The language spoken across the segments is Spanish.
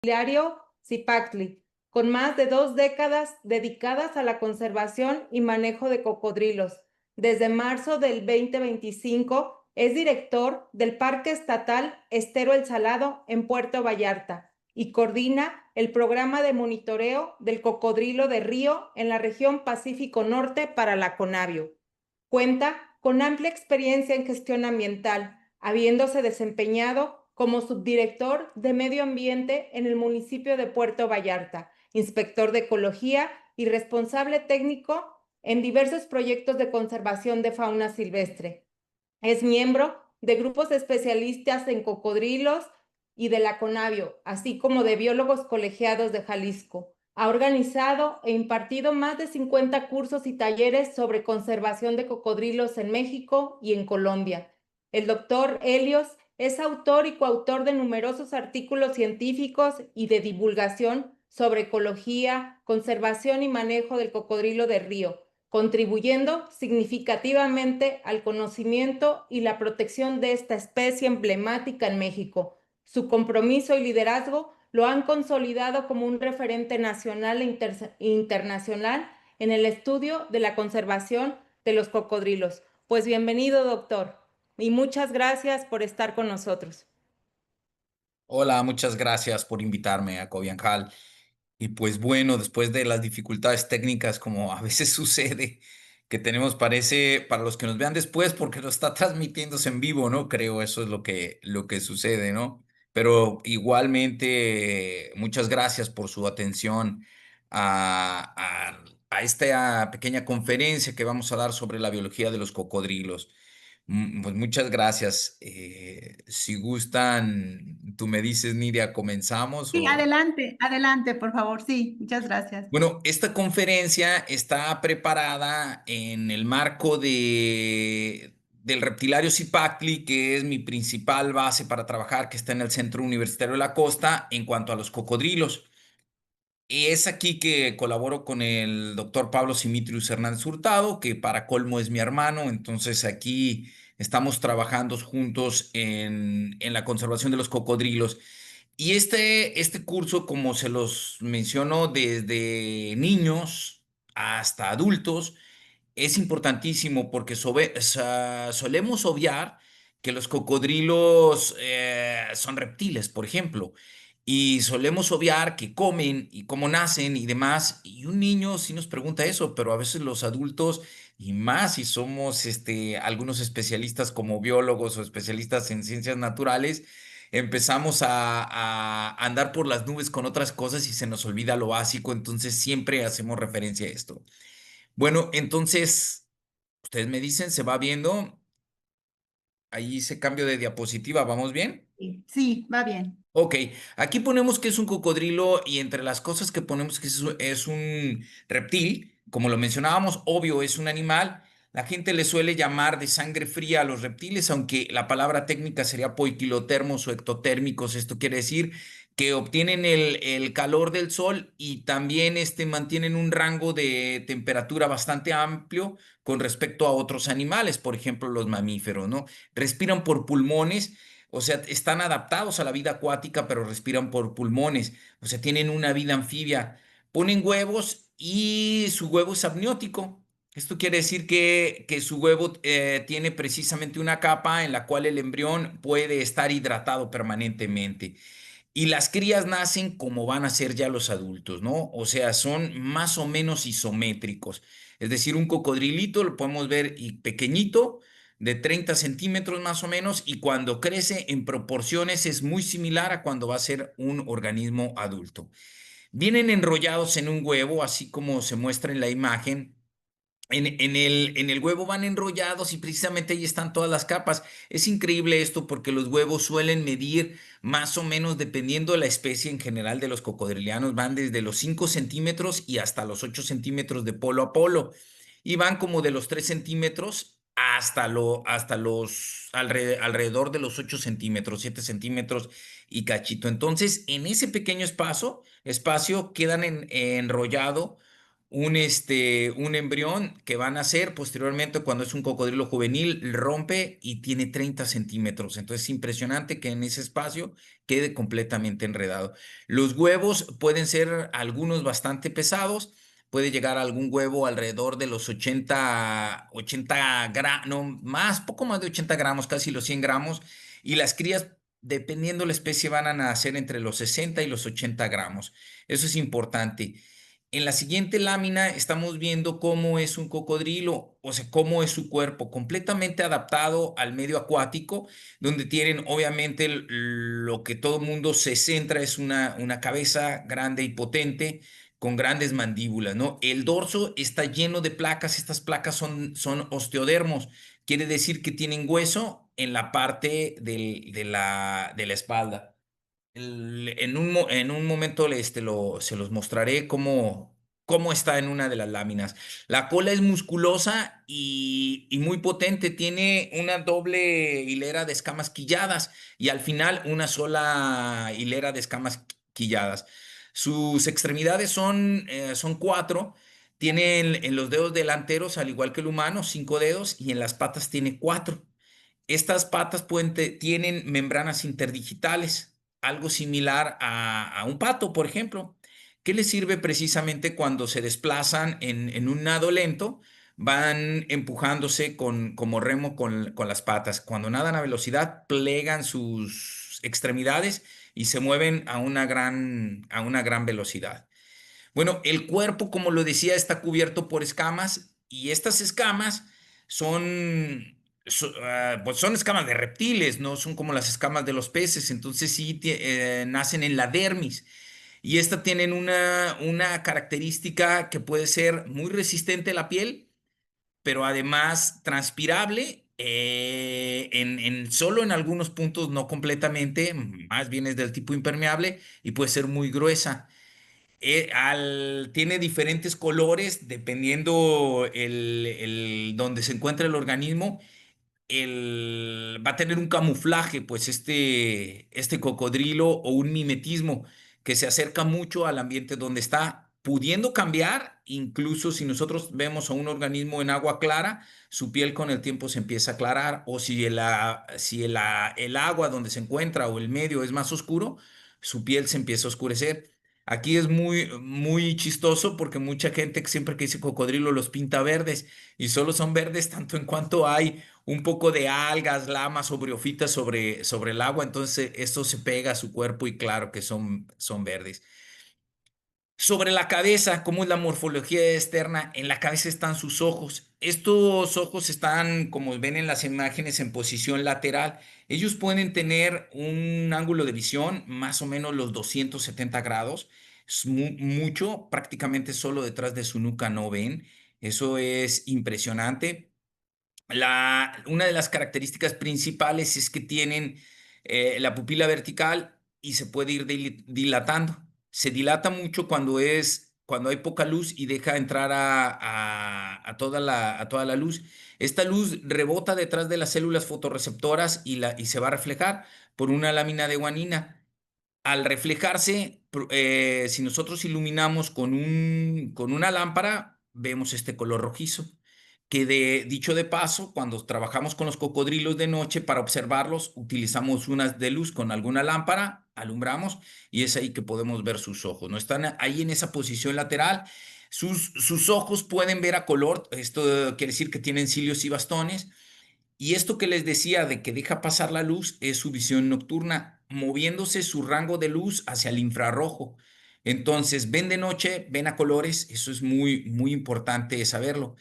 Diario Zipactli, con más de 2 décadas dedicadas a la conservación y manejo de cocodrilos. Desde marzo del 2025 es director del Parque Estatal Estero El Salado en Puerto Vallarta y coordina el programa de monitoreo del cocodrilo de río en la región Pacífico Norte para la CONABIO. Cuenta con amplia experiencia en gestión ambiental, habiéndose desempeñado como subdirector de Medio Ambiente en el municipio de Puerto Vallarta, inspector de ecología y responsable técnico en diversos proyectos de conservación de fauna silvestre. Es miembro de grupos especialistas en cocodrilos y de la CONABIO, así como de biólogos colegiados de Jalisco. Ha organizado e impartido más de 50 cursos y talleres sobre conservación de cocodrilos en México y en Colombia. El doctor Helios es autor y coautor de numerosos artículos científicos y de divulgación sobre ecología, conservación y manejo del cocodrilo de río, contribuyendo significativamente al conocimiento y la protección de esta especie emblemática en México. Su compromiso y liderazgo lo han consolidado como un referente nacional e internacional en el estudio de la conservación de los cocodrilos. Pues bienvenido, doctor, y muchas gracias por estar con nosotros. Hola, muchas gracias por invitarme a Covianjal. Y pues bueno, después de las dificultades técnicas, como a veces sucede, que tenemos, parece, para los que nos vean después, porque lo está transmitiéndose en vivo, ¿no? Creo eso es lo que sucede, ¿no? Pero igualmente, muchas gracias por su atención a esta pequeña conferencia que vamos a dar sobre la biología de los cocodrilos. Pues muchas gracias. Si gustan, tú me dices, Nidia, ¿comenzamos Sí, o...? adelante, adelante, por favor. Sí, muchas gracias. Bueno, esta conferencia está preparada en el marco del Reptilario Zipactli, que es mi principal base para trabajar, que está en el Centro Universitario de la Costa, en cuanto a los cocodrilos. Y es aquí que colaboro con el doctor Pablo Simitrius Hernández Hurtado, que para colmo es mi hermano. Entonces aquí estamos trabajando juntos en la conservación de los cocodrilos. Y este curso, como se los menciono, desde niños hasta adultos, es importantísimo porque solemos obviar que los cocodrilos son reptiles, por ejemplo, y solemos obviar que comen y cómo nacen y demás. Y un niño sí nos pregunta eso, pero a veces los adultos, y más si somos algunos especialistas como biólogos o especialistas en ciencias naturales, empezamos a andar por las nubes con otras cosas y se nos olvida lo básico, entonces siempre hacemos referencia a esto. Bueno, entonces, ustedes me dicen, ¿se va viendo? Ahí ese cambio de diapositiva, ¿vamos bien? Sí, sí, va bien. Ok, aquí ponemos que es un cocodrilo y entre las cosas que ponemos que es un reptil, como lo mencionábamos, obvio es un animal. La gente le suele llamar de sangre fría a los reptiles, aunque la palabra técnica sería poiquilotermos o ectotérmicos. Esto quiere decir que obtienen el calor del sol y también mantienen un rango de temperatura bastante amplio con respecto a otros animales, por ejemplo los mamíferos, ¿no? Respiran por pulmones. O sea, están adaptados a la vida acuática, pero respiran por pulmones. O sea, tienen una vida anfibia. Ponen huevos y su huevo es amniótico. Esto quiere decir que su huevo tiene precisamente una capa en la cual el embrión puede estar hidratado permanentemente. Y las crías nacen como van a ser ya los adultos, ¿no? O sea, son más o menos isométricos. Es decir, un cocodrilito lo podemos ver y pequeñito, de 30 centímetros más o menos, y cuando crece en proporciones es muy similar a cuando va a ser un organismo adulto. Vienen enrollados en un huevo, así como se muestra en la imagen. En el huevo van enrollados y precisamente ahí están todas las capas. Es increíble esto porque los huevos suelen medir más o menos, dependiendo de la especie en general de los cocodrilianos, van desde los 5 centímetros y hasta los 8 centímetros de polo a polo. Y van como de los 3 centímetros hasta los alrededor de los 8 centímetros, 7 centímetros y cachito. Entonces, en ese pequeño espacio quedan enrollados un embrión que va a nacer posteriormente cuando es un cocodrilo juvenil, rompe y tiene 30 centímetros. Entonces es impresionante que en ese espacio quede completamente enredado. Los huevos pueden ser algunos bastante pesados. Puede llegar a algún huevo alrededor de los 80 gramos, no, más, poco más de 80 gramos, casi los 100 gramos. Y las crías, dependiendo la especie, van a nacer entre los 60 y los 80 gramos. Eso es importante. En la siguiente lámina estamos viendo cómo es un cocodrilo, o sea, cómo es su cuerpo, completamente adaptado al medio acuático, donde tienen obviamente lo que todo mundo se centra es una cabeza grande y potente con grandes mandíbulas, ¿no? El dorso está lleno de placas, estas placas son osteodermos, quiere decir que tienen hueso en la parte de la espalda. En un momento se los mostraré cómo está en una de las láminas. La cola es musculosa y muy potente. Tiene una doble hilera de escamas quilladas y al final una sola hilera de escamas quilladas. Sus extremidades son cuatro. Tiene en los dedos delanteros, al igual que el humano, 5 dedos y en las patas tiene cuatro. Estas patas tienen membranas interdigitales, algo similar a un pato, por ejemplo, que les sirve precisamente cuando se desplazan en un nado lento, van empujándose como remo con las patas. Cuando nadan a velocidad, plegan sus extremidades y se mueven a una gran velocidad. Bueno, el cuerpo, como lo decía, está cubierto por escamas y estas escamas pues son escamas de reptiles, no son como las escamas de los peces, entonces sí nacen en la dermis y estas tienen una característica que puede ser muy resistente a la piel, pero además transpirable. Solo en algunos puntos, no completamente, más bien es del tipo impermeable y puede ser muy gruesa. Tiene diferentes colores dependiendo donde se encuentra el organismo. Va a tener un camuflaje, pues este cocodrilo o un mimetismo que se acerca mucho al ambiente donde está, pudiendo cambiar, incluso si nosotros vemos a un organismo en agua clara, su piel con el tiempo se empieza a aclarar, o si el agua donde se encuentra o el medio es más oscuro, su piel se empieza a oscurecer. Aquí es muy, muy chistoso porque mucha gente que siempre que dice cocodrilo los pinta verdes y solo son verdes tanto en cuanto hay un poco de algas, lamas o briofitas sobre el agua, entonces esto se pega a su cuerpo y claro que son verdes. Sobre la cabeza, ¿cómo es la morfología externa? En la cabeza están sus ojos. Estos ojos están, como ven en las imágenes, en posición lateral. Ellos pueden tener un ángulo de visión más o menos los 270 grados. Es mucho, prácticamente solo detrás de su nuca no ven. Eso es impresionante. Una de las características principales es que tienen la pupila vertical y se puede ir dilatando. Se dilata mucho cuando hay poca luz y deja entrar a toda la luz. Esta luz rebota detrás de las células fotorreceptoras y se va a reflejar por una lámina de guanina. Al reflejarse, si nosotros iluminamos con una lámpara, vemos este color rojizo. Dicho de paso, cuando trabajamos con los cocodrilos de noche para observarlos, utilizamos unas de luz con alguna lámpara, alumbramos y es ahí que podemos ver sus ojos. No están ahí en esa posición lateral. Sus ojos pueden ver a color. Esto quiere decir que tienen cilios y bastones. Y esto que les decía de que deja pasar la luz es su visión nocturna, moviéndose su rango de luz hacia el infrarrojo. Entonces, ven de noche, ven a colores, eso es muy, muy importante saberlo.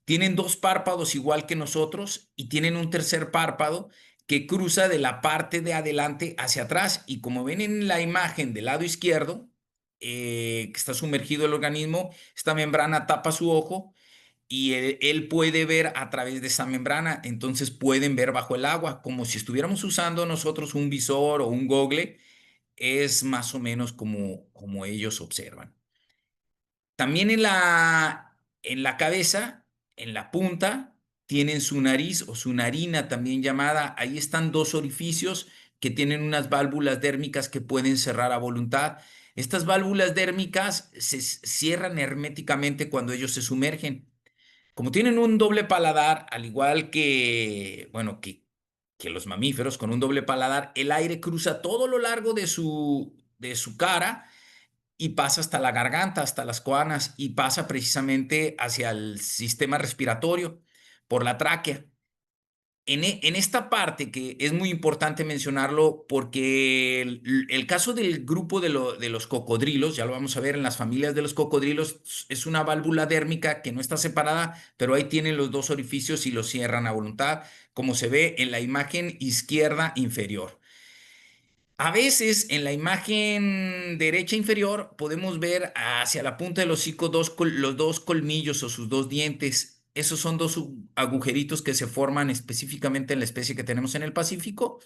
Tienen dos párpados igual que nosotros y tienen un tercer párpado que cruza de la parte de adelante hacia atrás. Y como ven en la imagen del lado izquierdo, que está sumergido el organismo, esta membrana tapa su ojo y él puede ver a través de esa membrana, entonces pueden ver bajo el agua, como si estuviéramos usando nosotros un visor o un gogle, es más o menos como ellos observan. También en la cabeza, en la punta, tienen su nariz o su narina también llamada. Ahí están dos orificios que tienen unas válvulas dérmicas que pueden cerrar a voluntad. Estas válvulas dérmicas se cierran herméticamente cuando ellos se sumergen. Como tienen un doble paladar, al igual que, bueno, que los mamíferos con un doble paladar, el aire cruza todo lo largo de su cara y pasa hasta la garganta, hasta las coanas y pasa precisamente hacia el sistema respiratorio por la tráquea. En esta parte que es muy importante mencionarlo porque el caso del grupo de los cocodrilos, ya lo vamos a ver en las familias de los cocodrilos, es una válvula dérmica que no está separada, pero ahí tienen los dos orificios y los cierran a voluntad, como se ve en la imagen izquierda inferior. A veces en la imagen derecha inferior podemos ver hacia la punta del hocico los dos colmillos o sus dos dientes. Esos son dos agujeritos que se forman específicamente en la especie que tenemos en el Pacífico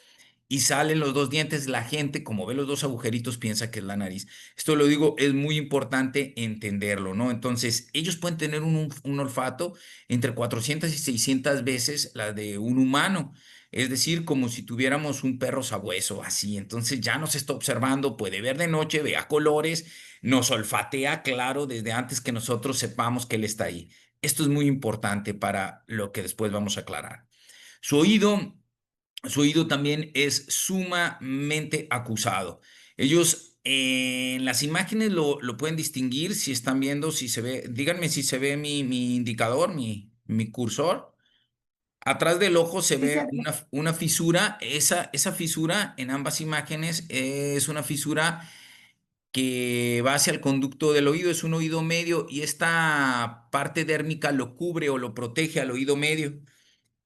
y salen los dos dientes. La gente, como ve los dos agujeritos, piensa que es la nariz. Esto lo digo, es muy importante entenderlo, ¿no? Entonces, ellos pueden tener un olfato entre 400 y 600 veces la de un humano. Es decir, como si tuviéramos un perro sabueso, así. Entonces ya nos está observando, puede ver de noche, ve a colores, nos olfatea, claro, desde antes que nosotros sepamos que él está ahí. Esto es muy importante para lo que después vamos a aclarar. Su oído su oído también es sumamente acusado. Ellos en las imágenes lo pueden distinguir si están viendo, si se ve, díganme si se ve mi indicador, mi cursor. Atrás del ojo se Sí se ve ve. una fisura. Esa fisura en ambas imágenes es una fisura que va hacia el conducto del oído, es un oído medio y esta parte dérmica lo cubre o lo protege al oído medio.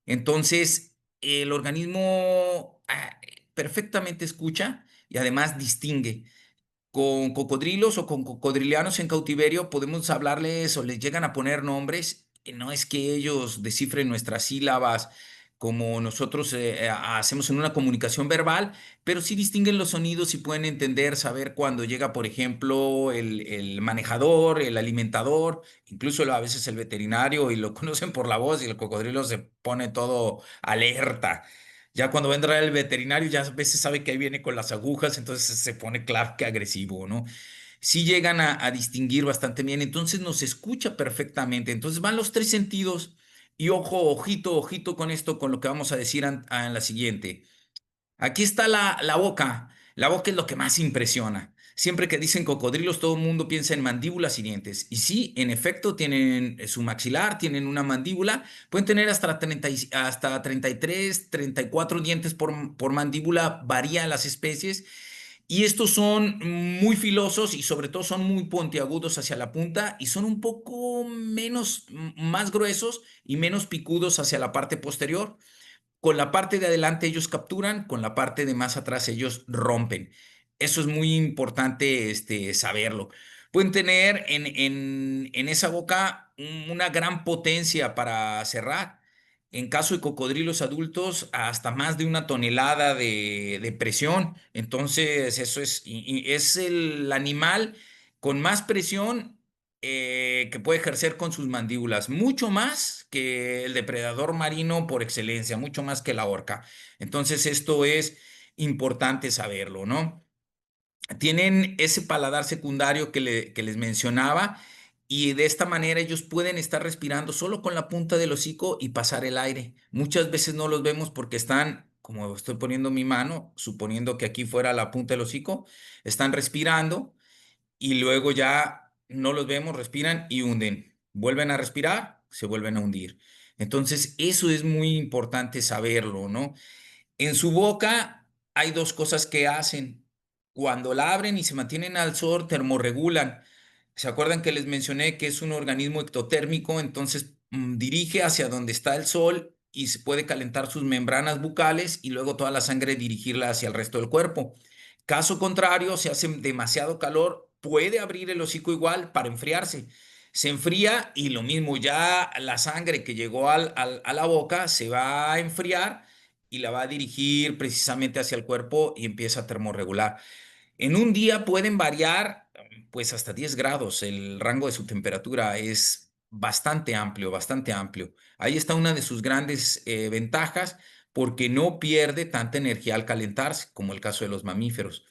Entonces, el organismo perfectamente escucha y además distingue. Con cocodrilos o con cocodrilianos en cautiverio podemos hablarles o les llegan a poner nombres. No es que ellos descifren nuestras sílabas como nosotros hacemos en una comunicación verbal, pero sí distinguen los sonidos y pueden entender, saber cuando llega, por ejemplo, el manejador, el alimentador, incluso a veces el veterinario y lo conocen por la voz y el cocodrilo se pone todo alerta. Ya cuando va a entrar el veterinario, ya a veces sabe que ahí viene con las agujas, entonces se pone claro que agresivo, ¿no? Sí llegan a distinguir bastante bien, entonces nos escucha perfectamente. Entonces van los tres sentidos y ojo, ojito, ojito con esto, con lo que vamos a decir en la siguiente. Aquí está la boca. La boca es lo que más impresiona. Siempre que dicen cocodrilos, todo el mundo piensa en mandíbulas y dientes. Y sí, en efecto, tienen su maxilar, tienen una mandíbula. Pueden tener hasta 33, 34 dientes por mandíbula, varía las especies. Y estos son muy filosos y sobre todo son muy puntiagudos hacia la punta y son un poco más gruesos y menos picudos hacia la parte posterior. Con la parte de adelante ellos capturan, con la parte de más atrás ellos rompen. Eso es muy importante saberlo. Pueden tener en esa boca una gran potencia para cerrar. En caso de cocodrilos adultos, hasta más de 1 tonelada de presión. Entonces, eso es el animal con más presión que puede ejercer con sus mandíbulas, mucho más que el depredador marino por excelencia, mucho más que la orca. Entonces, esto es importante saberlo, ¿no? Tienen ese paladar secundario que les mencionaba y de esta manera ellos pueden estar respirando solo con la punta del hocico y pasar el aire. Muchas veces no los vemos porque están, como estoy poniendo mi mano, suponiendo que aquí fuera la punta del hocico, están respirando y luego ya no los vemos, respiran y hunden. Vuelven a respirar, se vuelven a hundir. Entonces, eso es muy importante saberlo, ¿no? En su boca hay dos cosas que hacen. Cuando la abren y se mantienen al sol, termorregulan. ¿Se acuerdan que les mencioné que es un organismo ectotérmico? Entonces dirige hacia donde está el sol y se puede calentar sus membranas bucales y luego toda la sangre dirigirla hacia el resto del cuerpo. Caso contrario, si hace demasiado calor, puede abrir el hocico igual para enfriarse. Se enfría y lo mismo, ya la sangre que llegó a la boca se va a enfriar y la va a dirigir precisamente hacia el cuerpo y empieza a termorregular. En un día pueden variar pues hasta 10 grados. El rango de su temperatura es bastante amplio, bastante amplio. Ahí está una de sus grandes ventajas porque no pierde tanta energía al calentarse como el caso de los mamíferos.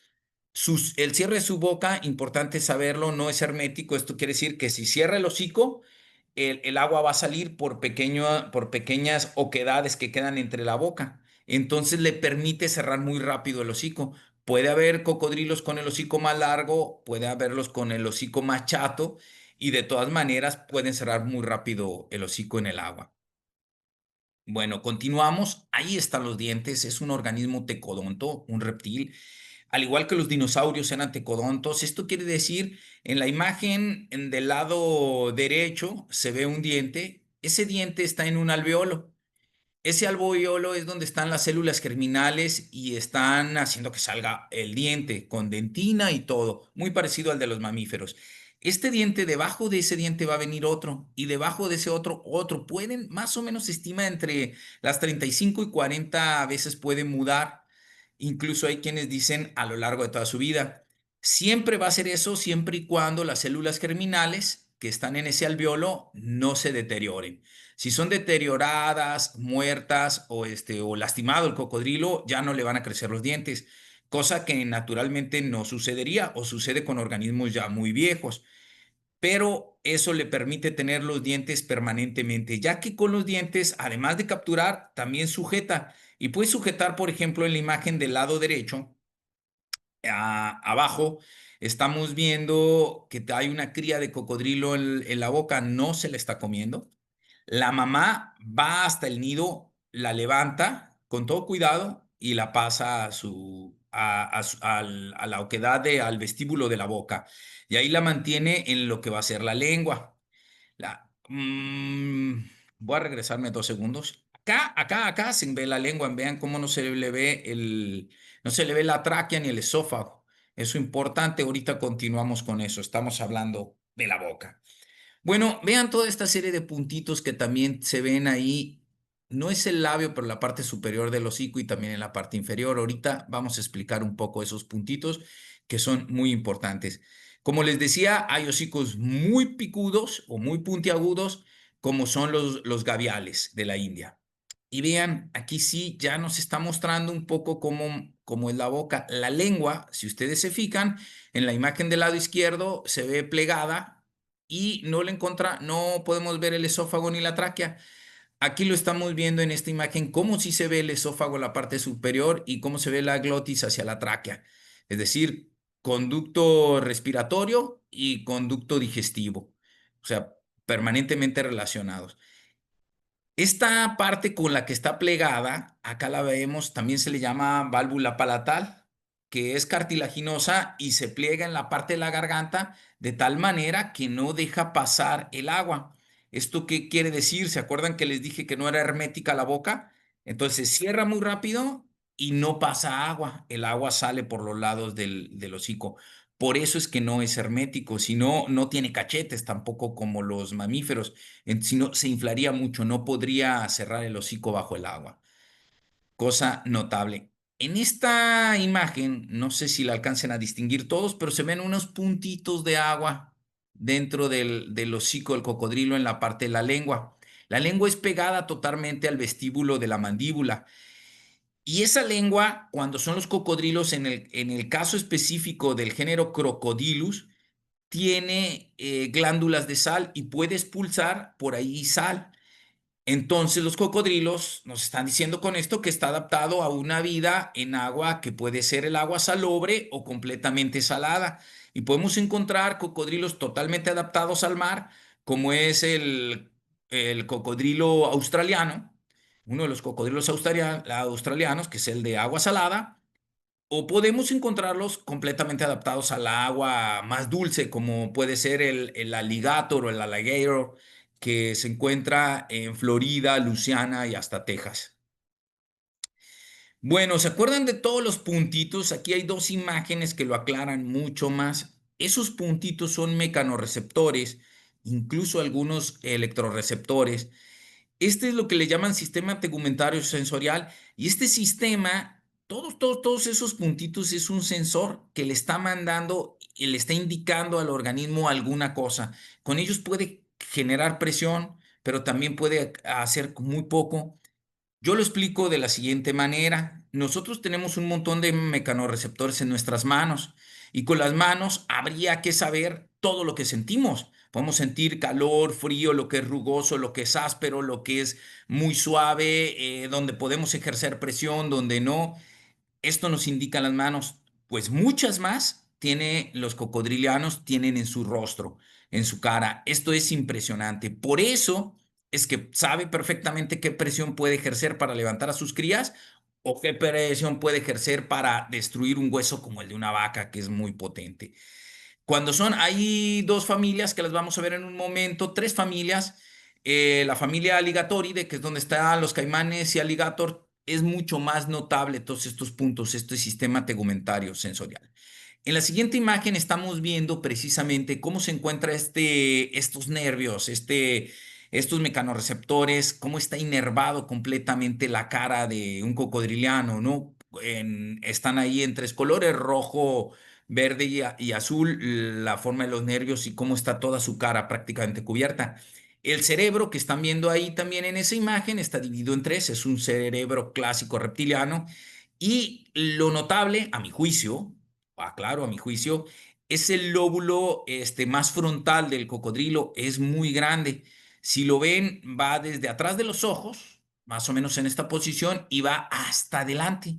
El cierre de su boca, importante saberlo, no es hermético. Esto quiere decir que si cierra el hocico, el agua va a salir por pequeñas oquedades que quedan entre la boca. Entonces le permite cerrar muy rápido el hocico. Puede haber cocodrilos con el hocico más largo, puede haberlos con el hocico más chato, y de todas maneras pueden cerrar muy rápido el hocico en el agua. Bueno, continuamos. Ahí están los dientes. Es un organismo tecodonto, un reptil. Al igual que los dinosaurios eran tecodontos, esto quiere decir, en la imagen del lado derecho se ve un diente. Ese diente está en un alveolo. Ese alveolo es donde están las células germinales y están haciendo que salga el diente con dentina y todo, muy parecido al de los mamíferos. Este diente, debajo de ese diente va a venir otro, y debajo de ese otro, otro. Pueden, más o menos se estima entre las 35 y 40 veces puede mudar. Incluso hay quienes dicen a lo largo de toda su vida. Siempre va a ser eso, siempre y cuando las células germinales que están en ese alveolo no se deterioren. Si son deterioradas, muertas o lastimado el cocodrilo, ya no le van a crecer los dientes, cosa que naturalmente no sucedería o sucede con organismos ya muy viejos. Pero eso le permite tener los dientes permanentemente, ya que con los dientes, además de capturar, también sujeta. Y puede sujetar, por ejemplo, en la imagen del lado derecho, abajo, estamos viendo que hay una cría de cocodrilo en la boca, no se la está comiendo. La mamá va hasta el nido, la levanta con todo cuidado y la pasa a la oquedad al vestíbulo de la boca. Y ahí la mantiene en lo que va a ser la lengua. Voy a regresarme 2 segundos. Acá se ve la lengua. Vean cómo no se le ve no se le ve la tráquea ni el esófago. Eso es importante. Ahorita continuamos con eso. Estamos hablando de la boca. Bueno, vean toda esta serie de puntitos que también se ven ahí. No es el labio, pero la parte superior del hocico y también en la parte inferior. Ahorita vamos a explicar un poco esos puntitos que son muy importantes. Como les decía, hay hocicos muy picudos o muy puntiagudos, como son los gaviales de la India. Y vean, aquí sí ya nos está mostrando un poco cómo es la boca. La lengua, si ustedes se fijan, en la imagen del lado izquierdo se ve plegada y no podemos ver el esófago ni la tráquea. Aquí lo estamos viendo en esta imagen, cómo sí se ve el esófago, la parte superior, y cómo se ve la glotis hacia la tráquea. Es decir, conducto respiratorio y conducto digestivo. O sea, permanentemente relacionados. Esta parte con la que está plegada, acá la vemos, también se le llama válvula palatal, que es cartilaginosa y se pliega en la parte de la garganta de tal manera que no deja pasar el agua. ¿Esto qué quiere decir? ¿Se acuerdan que les dije que no era hermética la boca? Entonces cierra muy rápido y no pasa agua. El agua sale por los lados del hocico. Por eso es que no es hermético, sino no tiene cachetes tampoco como los mamíferos. Si no, se inflaría mucho, no podría cerrar el hocico bajo el agua. Cosa notable. En esta imagen, no sé si la alcancen a distinguir todos, pero se ven unos puntitos de agua dentro del hocico del cocodrilo en la parte de la lengua. La lengua es pegada totalmente al vestíbulo de la mandíbula. Y esa lengua, cuando son los cocodrilos, en el caso específico del género Crocodylus, tiene glándulas de sal y puede expulsar por ahí sal. Entonces los cocodrilos nos están diciendo con esto que está adaptado a una vida en agua que puede ser el agua salobre o completamente salada. Y podemos encontrar cocodrilos totalmente adaptados al mar, como es el cocodrilo australiano, uno de los cocodrilos australianos, que es el de agua salada, o podemos encontrarlos completamente adaptados al agua más dulce, como puede ser el alligator o el alligator, que se encuentra en Florida, Luisiana y hasta Texas. Bueno, ¿se acuerdan de todos los puntitos? Aquí hay dos imágenes que lo aclaran mucho más. Esos puntitos son mecanorreceptores, incluso algunos electroreceptores. Este es lo que le llaman sistema tegumentario sensorial, y este sistema, todos esos puntitos es un sensor que le está mandando y le está indicando al organismo alguna cosa. Con ellos puede generar presión, pero también puede hacer muy poco. Yo lo explico de la siguiente manera. nosotros tenemos un montón de mecanorreceptores en nuestras manos y con las manos habría que saber todo lo que sentimos. Podemos sentir calor, frío, lo que es rugoso, lo que es áspero, lo que es muy suave, donde podemos ejercer presión, donde no. Esto nos indica las manos, pues muchas más tiene los cocodrilianos tienen en su rostro, en su cara. Esto es impresionante. Por eso es que sabe perfectamente qué presión puede ejercer para levantar a sus crías o qué presión puede ejercer para destruir un hueso como el de una vaca, que es muy potente. Hay dos familias que las vamos a ver en un momento, tres familias. La familia Alligatoride, que es donde están los caimanes y alligator, es mucho más notable todos estos puntos, este sistema tegumentario sensorial. En la siguiente imagen estamos viendo precisamente cómo se encuentra estos nervios, estos mecanorreceptores, cómo está inervado completamente la cara de un cocodriliano, ¿no? Están ahí en tres colores, rojo, verde y azul, la forma de los nervios y cómo está toda su cara prácticamente cubierta. El cerebro que están viendo ahí también en esa imagen está dividido en tres, es un cerebro clásico reptiliano y lo notable, a mi juicio, claro, a mi juicio, es el lóbulo más frontal del cocodrilo, es muy grande. Si lo ven, va desde atrás de los ojos, más o menos en esta posición, y va hasta adelante.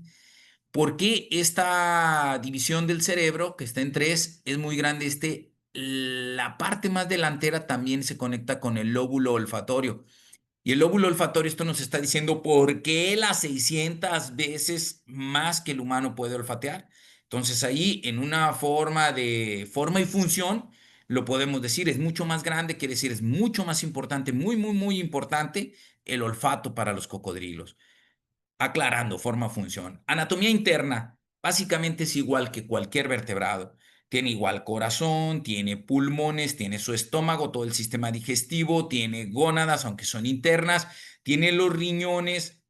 ¿Por qué esta división del cerebro, que está en tres, es muy grande? La parte más delantera también se conecta con el lóbulo olfatorio. Y el lóbulo olfatorio, esto nos está diciendo por qué las 600 veces más que el humano puede olfatear. Entonces ahí en una forma y función, lo podemos decir, es mucho más grande, quiere decir, es mucho más importante, muy, muy, muy importante el olfato para los cocodrilos. Aclarando, forma, función. Anatomía interna, básicamente es igual que cualquier vertebrado. Tiene igual corazón, tiene pulmones, tiene su estómago, todo el sistema digestivo, tiene gónadas, aunque son internas, tiene los riñones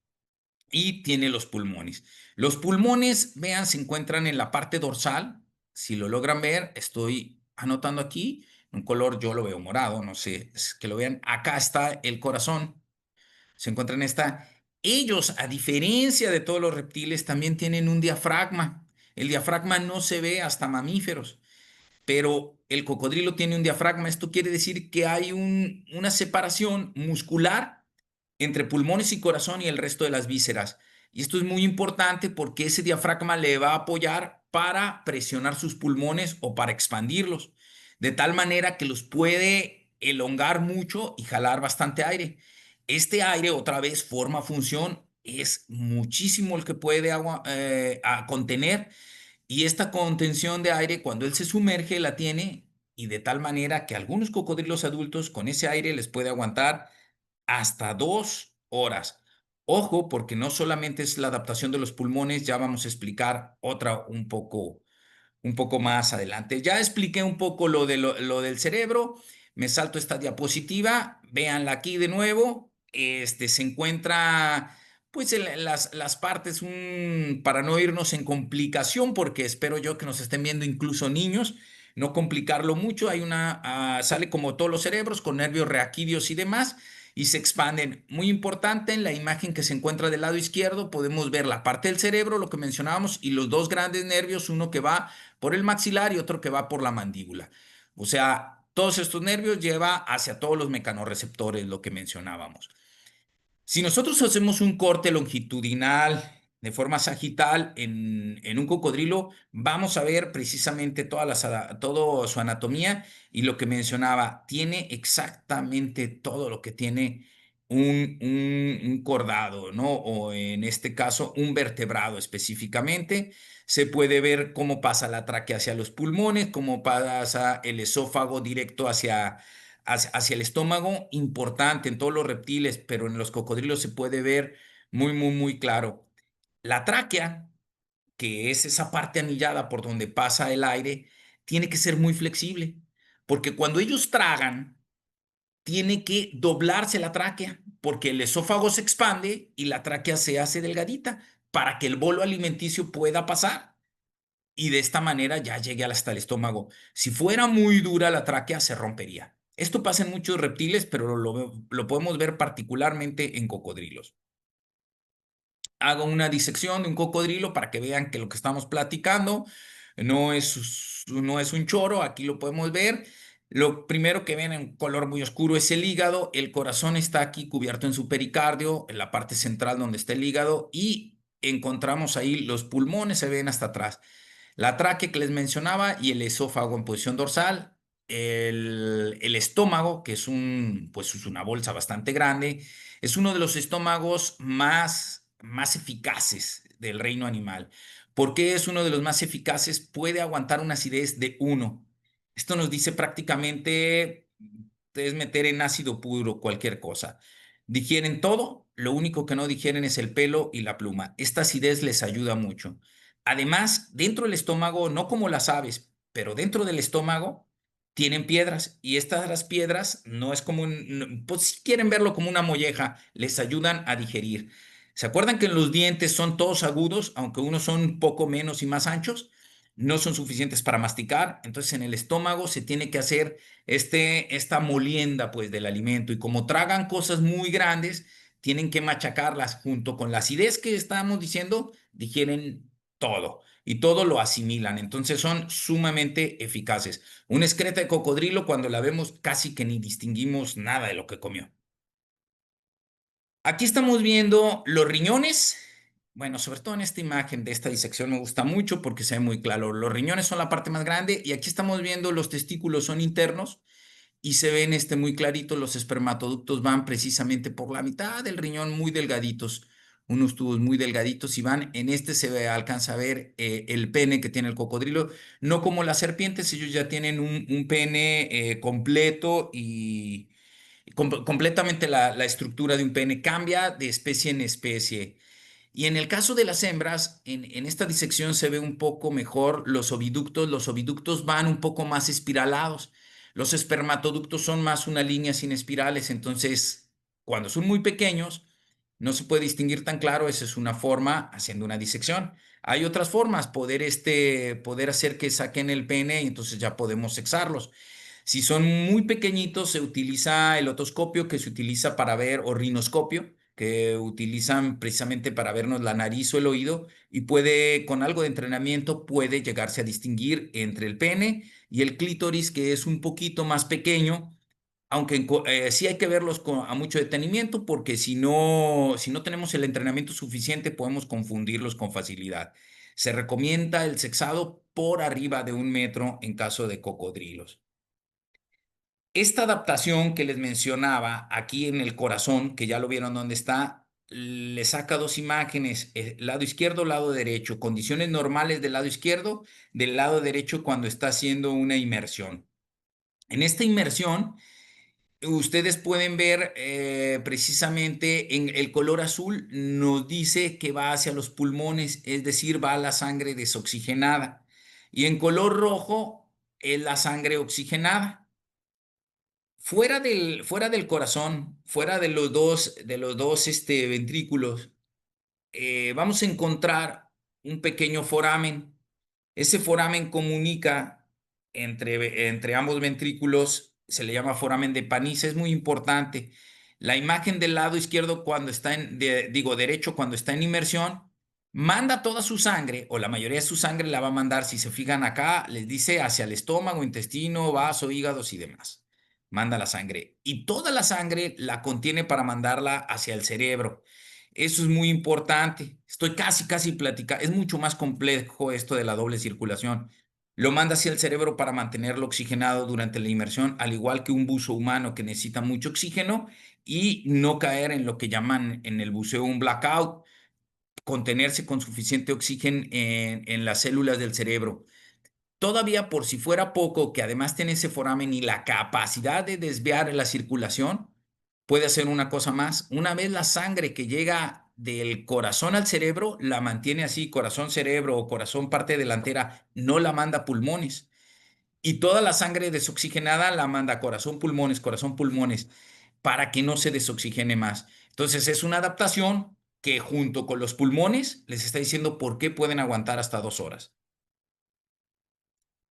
y tiene los pulmones. Los pulmones, vean, se encuentran en la parte dorsal. Si lo logran ver, estoy anotando aquí, un color yo lo veo morado, no sé, que lo vean. Acá está el corazón, se encuentra en esta. Ellos, a diferencia de todos los reptiles, también tienen un diafragma. El diafragma no se ve hasta mamíferos, pero el cocodrilo tiene un diafragma. Esto quiere decir que hay una separación muscular entre pulmones y corazón y el resto de las vísceras. Y esto es muy importante porque ese diafragma le va a apoyar para presionar sus pulmones o para expandirlos, de tal manera que los puede elongar mucho y jalar bastante aire. Este aire, otra vez, forma función, es muchísimo el que puede contener, y esta contención de aire, cuando él se sumerge, la tiene, y de tal manera que algunos cocodrilos adultos con ese aire les puede aguantar hasta 2 horas. Ojo, porque no solamente es la adaptación de los pulmones, ya vamos a explicar otra un poco más adelante. Ya expliqué un poco lo del cerebro. Me salto esta diapositiva. Véanla aquí de nuevo. Se encuentra, pues, las partes, para no irnos en complicación, porque espero yo que nos estén viendo incluso niños, no complicarlo mucho. Sale como todos los cerebros, con nervios raquídeos y demás, y se expanden. Muy importante, en la imagen que se encuentra del lado izquierdo podemos ver la parte del cerebro, lo que mencionábamos, y los dos grandes nervios, uno que va por el maxilar y otro que va por la mandíbula. O sea, todos estos nervios lleva hacia todos los mecanorreceptores, lo que mencionábamos. Si nosotros hacemos un corte longitudinal de forma sagital en un cocodrilo, vamos a ver precisamente toda su anatomía, y lo que mencionaba, tiene exactamente todo lo que tiene un cordado, ¿no? O en este caso, un vertebrado específicamente. Se puede ver cómo pasa la tráquea hacia los pulmones, cómo pasa el esófago directo hacia el estómago. Importante en todos los reptiles, pero en los cocodrilos se puede ver muy, muy, muy claro. La tráquea, que es esa parte anillada por donde pasa el aire, tiene que ser muy flexible, porque cuando ellos tragan, tiene que doblarse la tráquea, porque el esófago se expande y la tráquea se hace delgadita para que el bolo alimenticio pueda pasar y de esta manera ya llegue hasta el estómago. Si fuera muy dura la tráquea, se rompería. Esto pasa en muchos reptiles, pero lo podemos ver particularmente en cocodrilos. hago una disección de un cocodrilo para que vean que lo que estamos platicando no es un choro, aquí lo podemos ver. Lo primero que ven en color muy oscuro es el hígado, el corazón está aquí cubierto en su pericardio, en la parte central donde está el hígado, y encontramos ahí los pulmones, se ven hasta atrás. La tráquea que les mencionaba y el esófago en posición dorsal, el estómago, que es pues es una bolsa bastante grande, es uno de los estómagos más eficaces del reino animal. ¿Por qué es uno de los más eficaces? Puede aguantar una acidez de 1. Esto nos dice prácticamente, es meter en ácido puro cualquier cosa. Digieren todo, lo único que no digieren es el pelo y la pluma. Esta acidez les ayuda mucho. Además, dentro del estómago, no como las aves, pero dentro del estómago tienen piedras, y estas piedras no es como pues si quieren verlo como una molleja, les ayudan a digerir. ¿Se acuerdan que los dientes son todos agudos, aunque unos son un poco menos y más anchos? No son suficientes para masticar, entonces en el estómago se tiene que hacer esta molienda pues del alimento, y como tragan cosas muy grandes, tienen que machacarlas junto con la acidez que estamos diciendo, digieren todo y todo lo asimilan, entonces son sumamente eficaces. Una excreta de cocodrilo, cuando la vemos, casi que ni distinguimos nada de lo que comió. Aquí estamos viendo los riñones. Bueno, sobre todo en esta imagen de esta disección me gusta mucho porque se ve muy claro. Los riñones son la parte más grande, y aquí estamos viendo los testículos son internos y se ven muy clarito. Los espermatoductos van precisamente por la mitad del riñón, muy delgaditos, unos tubos muy delgaditos, y van en alcanza a ver el pene que tiene el cocodrilo, no como las serpientes. Ellos ya tienen un pene completo y completamente la estructura de un pene cambia de especie en especie. Y en el caso de las hembras, en esta disección se ve un poco mejor los oviductos. Los oviductos van un poco más espiralados. Los espermatoductos son más una línea sin espirales. Entonces, cuando son muy pequeños, no se puede distinguir tan claro. Esa es una forma haciendo una disección. Hay otras formas, poder hacer que saquen el pene y entonces ya podemos sexarlos. Si son muy pequeñitos, se utiliza el otoscopio, que se utiliza para ver, o rinoscopio, que utilizan precisamente para vernos la nariz o el oído, y con algo de entrenamiento, puede llegarse a distinguir entre el pene y el clítoris, que es un poquito más pequeño, aunque sí hay que verlos a mucho detenimiento, porque si no tenemos el entrenamiento suficiente, podemos confundirlos con facilidad. Se recomienda el sexado por arriba de 1 metro en caso de cocodrilos. Esta adaptación que les mencionaba aquí en el corazón, que ya lo vieron dónde está, le saca dos imágenes, lado izquierdo, lado derecho, condiciones normales del lado izquierdo, del lado derecho cuando está haciendo una inmersión. En esta inmersión, ustedes pueden ver precisamente en el color azul, nos dice que va hacia los pulmones, es decir, va a la sangre desoxigenada, y en color rojo es la sangre oxigenada. Fuera del corazón, fuera de los dos ventrículos, vamos a encontrar un pequeño foramen. Ese foramen comunica entre ambos ventrículos, se le llama foramen de Paniza, es muy importante. La imagen del lado izquierdo, cuando está derecho, cuando está en inmersión, manda toda su sangre, o la mayoría de su sangre la va a mandar, si se fijan acá, les dice hacia el estómago, intestino, vaso, hígados y demás. Manda la sangre. Y toda la sangre la contiene para mandarla hacia el cerebro. Eso es muy importante. Estoy casi platicando. Es mucho más complejo esto de la doble circulación. Lo manda hacia el cerebro para mantenerlo oxigenado durante la inmersión, al igual que un buzo humano que necesita mucho oxígeno, y no caer en lo que llaman en el buceo un blackout, contenerse con suficiente oxígeno en las células del cerebro. Todavía, por si fuera poco, que además tiene ese foramen y la capacidad de desviar la circulación, puede hacer una cosa más. Una vez la sangre que llega del corazón al cerebro, la mantiene así, corazón-cerebro o corazón parte delantera, no la manda a pulmones. Y toda la sangre desoxigenada la manda corazón, pulmones, para que no se desoxigene más. Entonces es una adaptación que, junto con los pulmones, les está diciendo por qué pueden aguantar hasta 2 horas.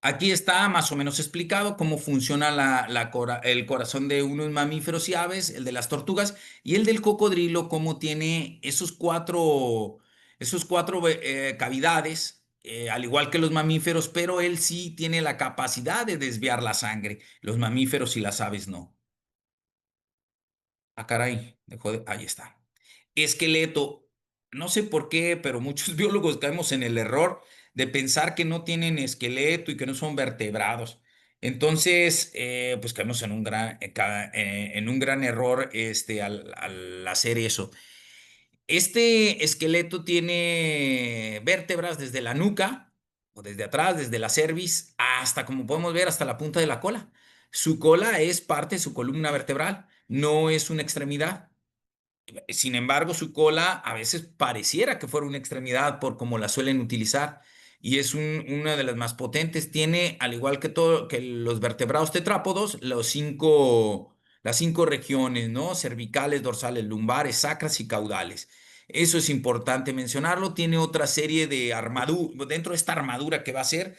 Aquí está más o menos explicado cómo funciona el corazón de unos mamíferos y aves, el de las tortugas y el del cocodrilo, cómo tiene esos cuatro cavidades, al igual que los mamíferos, pero él sí tiene la capacidad de desviar la sangre. Los mamíferos y las aves no. Ah, caray, ahí está. Esqueleto. No sé por qué, pero muchos biólogos caemos en el error de pensar que no tienen esqueleto y que no son vertebrados. Entonces, pues caemos en un gran error al hacer eso. Este esqueleto tiene vértebras desde la nuca o desde atrás, desde la cerviz, hasta, como podemos ver, hasta la punta de la cola. Su cola es parte de su columna vertebral, no es una extremidad. Sin embargo, su cola a veces pareciera que fuera una extremidad por cómo la suelen utilizar y es una de las más potentes. Tiene, al igual que todo, que los vertebrados tetrápodos, las cinco regiones, ¿no? Cervicales, dorsales, lumbares, sacras y caudales. Eso es importante mencionarlo. Tiene otra serie de armadura, dentro de esta armadura que va a ser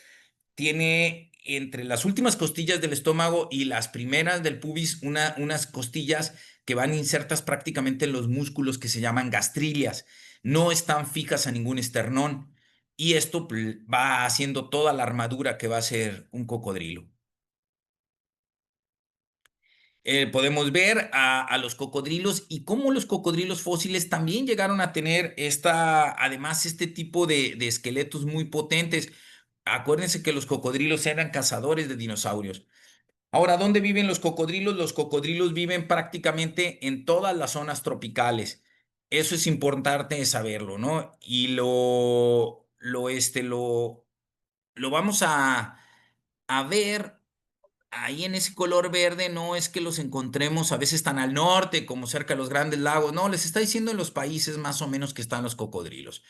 tiene entre las últimas costillas del estómago y las primeras del pubis unas costillas que van insertas prácticamente en los músculos que se llaman gastrilias. No están fijas a ningún esternón y esto va haciendo toda la armadura que va a ser un cocodrilo. Podemos ver a los cocodrilos y cómo los cocodrilos fósiles también llegaron a tener además este tipo de esqueletos muy potentes. Acuérdense que los cocodrilos eran cazadores de dinosaurios. Ahora, ¿dónde viven los cocodrilos? Los cocodrilos viven prácticamente en todas las zonas tropicales. Eso es importante saberlo, ¿no? Y lo vamos a ver ahí en ese color verde. No es que los encontremos a veces tan al norte como cerca de los grandes lagos. No, les está diciendo en los países más o menos que están los cocodrilos.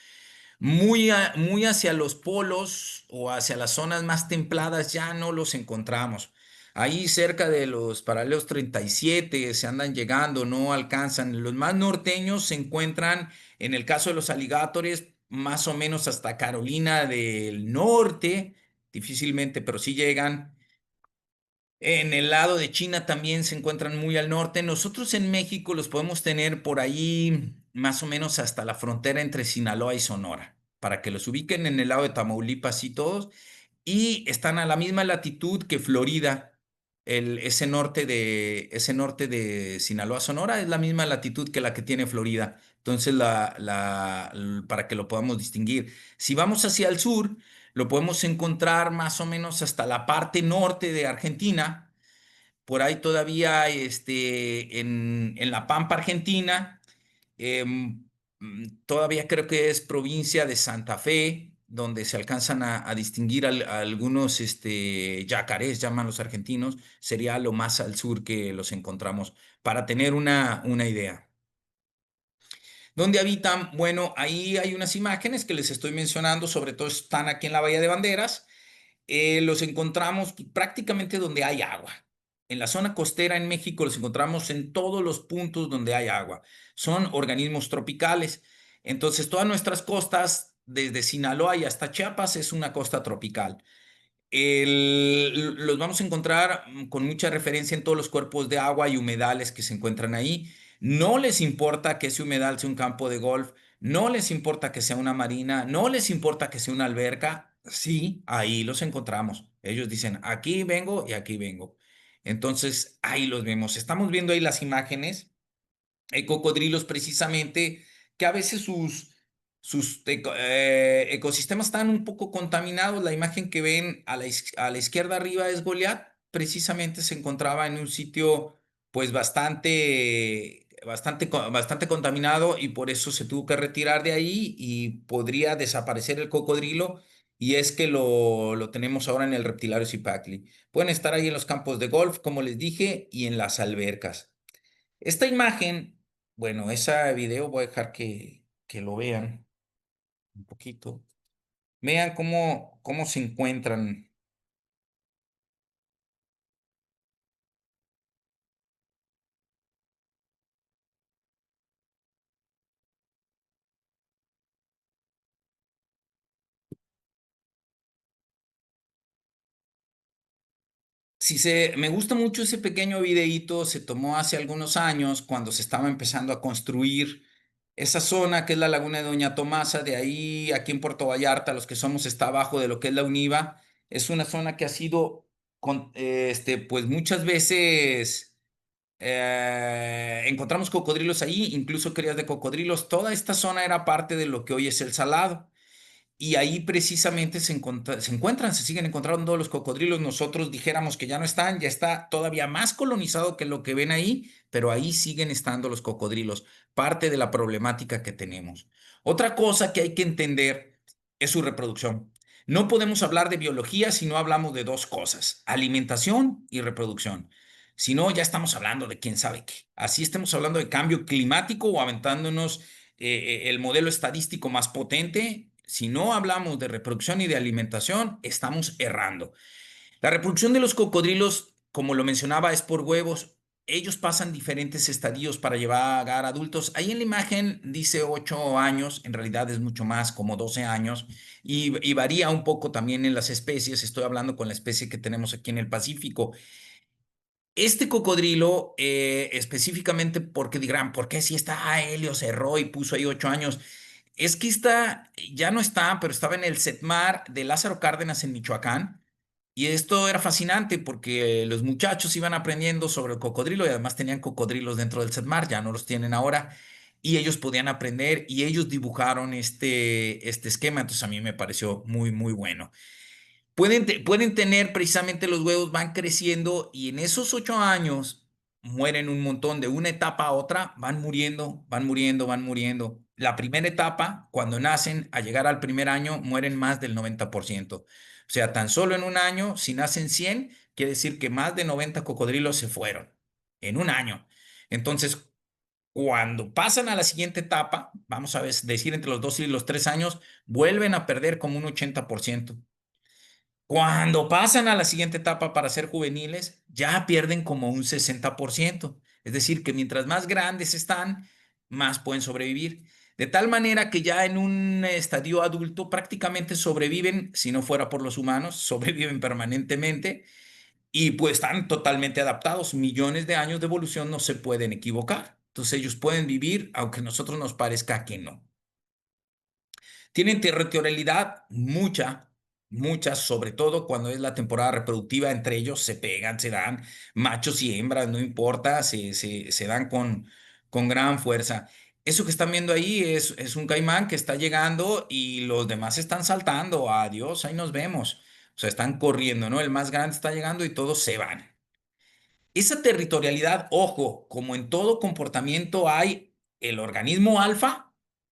Muy hacia los polos o hacia las zonas más templadas ya no los encontramos. Ahí cerca de los paralelos 37 se andan llegando, no alcanzan. Los más norteños se encuentran, en el caso de los alligatores, más o menos hasta Carolina del Norte, difícilmente, pero sí llegan. En el lado de China también se encuentran muy al norte. Nosotros en México los podemos tener por ahí más o menos hasta la frontera entre Sinaloa y Sonora, para que los ubiquen en el lado de Tamaulipas y todos. Y están a la misma latitud que Florida. Ese norte de Sinaloa, Sonora, es la misma latitud que la que tiene Florida. Entonces, para que lo podamos distinguir. Si vamos hacia el sur, lo podemos encontrar más o menos hasta la parte norte de Argentina, por ahí todavía en la Pampa Argentina, todavía creo que es provincia de Santa Fe, donde se alcanzan a distinguir a algunos yacarés, llaman los argentinos, sería lo más al sur que los encontramos, para tener una idea. ¿Dónde habitan? Bueno, ahí hay unas imágenes que les estoy mencionando, sobre todo están aquí en la Bahía de Banderas. Los encontramos prácticamente donde hay agua. En la zona costera en México los encontramos en todos los puntos donde hay agua. Son organismos tropicales. Entonces, todas nuestras costas, desde Sinaloa y hasta Chiapas, es una costa tropical. Los vamos a encontrar con mucha referencia en todos los cuerpos de agua y humedales que se encuentran ahí. No les importa que ese humedal sea un campo de golf, no les importa que sea una marina, no les importa que sea una alberca. Sí, ahí los encontramos. Ellos dicen, aquí vengo y aquí vengo. Entonces, ahí los vemos. Estamos viendo ahí las imágenes. Hay cocodrilos precisamente que a veces sus ecosistemas están un poco contaminados. La imagen que ven a la izquierda arriba es Goliat. Precisamente se encontraba en un sitio pues bastante contaminado y por eso se tuvo que retirar de ahí y podría desaparecer el cocodrilo. Y es que lo tenemos ahora en el Reptilario Zipacli. Pueden estar ahí en los campos de golf, como les dije, y en las albercas. Esta imagen, bueno, ese video voy a dejar que lo vean un poquito. Vean cómo se encuentran. Me gusta mucho ese pequeño videíto, se tomó hace algunos años cuando se estaba empezando a construir esa zona que es la Laguna de Doña Tomasa, de ahí aquí en Puerto Vallarta, los que somos está abajo de lo que es la Univa, es una zona que ha sido, pues muchas veces encontramos cocodrilos ahí, incluso crías de cocodrilos, toda esta zona era parte de lo que hoy es el Salado. Y ahí precisamente se siguen encontrando los cocodrilos. Nosotros dijéramos que ya no están, ya está todavía más colonizado que lo que ven ahí, pero ahí siguen estando los cocodrilos, parte de la problemática que tenemos. Otra cosa que hay que entender es su reproducción. No podemos hablar de biología si no hablamos de dos cosas, alimentación y reproducción. Si no, ya estamos hablando de quién sabe qué. Así estemos hablando de cambio climático o aventándonos el modelo estadístico más potente. Si no hablamos de reproducción y de alimentación, estamos errando. La reproducción de los cocodrilos, como lo mencionaba, es por huevos. Ellos pasan diferentes estadios para llevar a adultos. Ahí en la imagen dice 8 años, en realidad es mucho más, como 12 años, y varía un poco también en las especies. Estoy hablando con la especie que tenemos aquí en el Pacífico. Este cocodrilo, específicamente porque dirán, ¿por qué si está Helio cerró y puso ahí 8 años? Es que ya no está, pero estaba en el Setmar de Lázaro Cárdenas en Michoacán. Y esto era fascinante porque los muchachos iban aprendiendo sobre el cocodrilo y además tenían cocodrilos dentro del Setmar, ya no los tienen ahora. Y ellos podían aprender y ellos dibujaron este esquema. Entonces a mí me pareció muy, muy bueno. Pueden tener precisamente los huevos, van creciendo y en esos 8 años mueren un montón. De una etapa a otra van muriendo, van muriendo, van muriendo. La primera etapa, cuando nacen, a llegar al primer año, mueren más del 90%. O sea, tan solo en un año, si nacen 100, quiere decir que más de 90 cocodrilos se fueron en un año. Entonces, cuando pasan a la siguiente etapa, vamos a decir entre los 2 y los 3 años, vuelven a perder como un 80%. Cuando pasan a la siguiente etapa para ser juveniles, ya pierden como un 60%. Es decir, que mientras más grandes están, más pueden sobrevivir. De tal manera que ya en un estadio adulto prácticamente sobreviven, si no fuera por los humanos, sobreviven permanentemente y pues están totalmente adaptados. Millones de años de evolución no se pueden equivocar. Entonces ellos pueden vivir aunque a nosotros nos parezca que no. Tienen territorialidad mucha, muchas, sobre todo cuando es la temporada reproductiva, entre ellos se pegan, se dan machos y hembras, no importa, se dan con gran fuerza. Eso que están viendo ahí es un caimán que está llegando y los demás están saltando. Adiós, ahí nos vemos. O sea, están corriendo, ¿no? El más grande está llegando y todos se van. Esa territorialidad, ojo, como en todo comportamiento hay el organismo alfa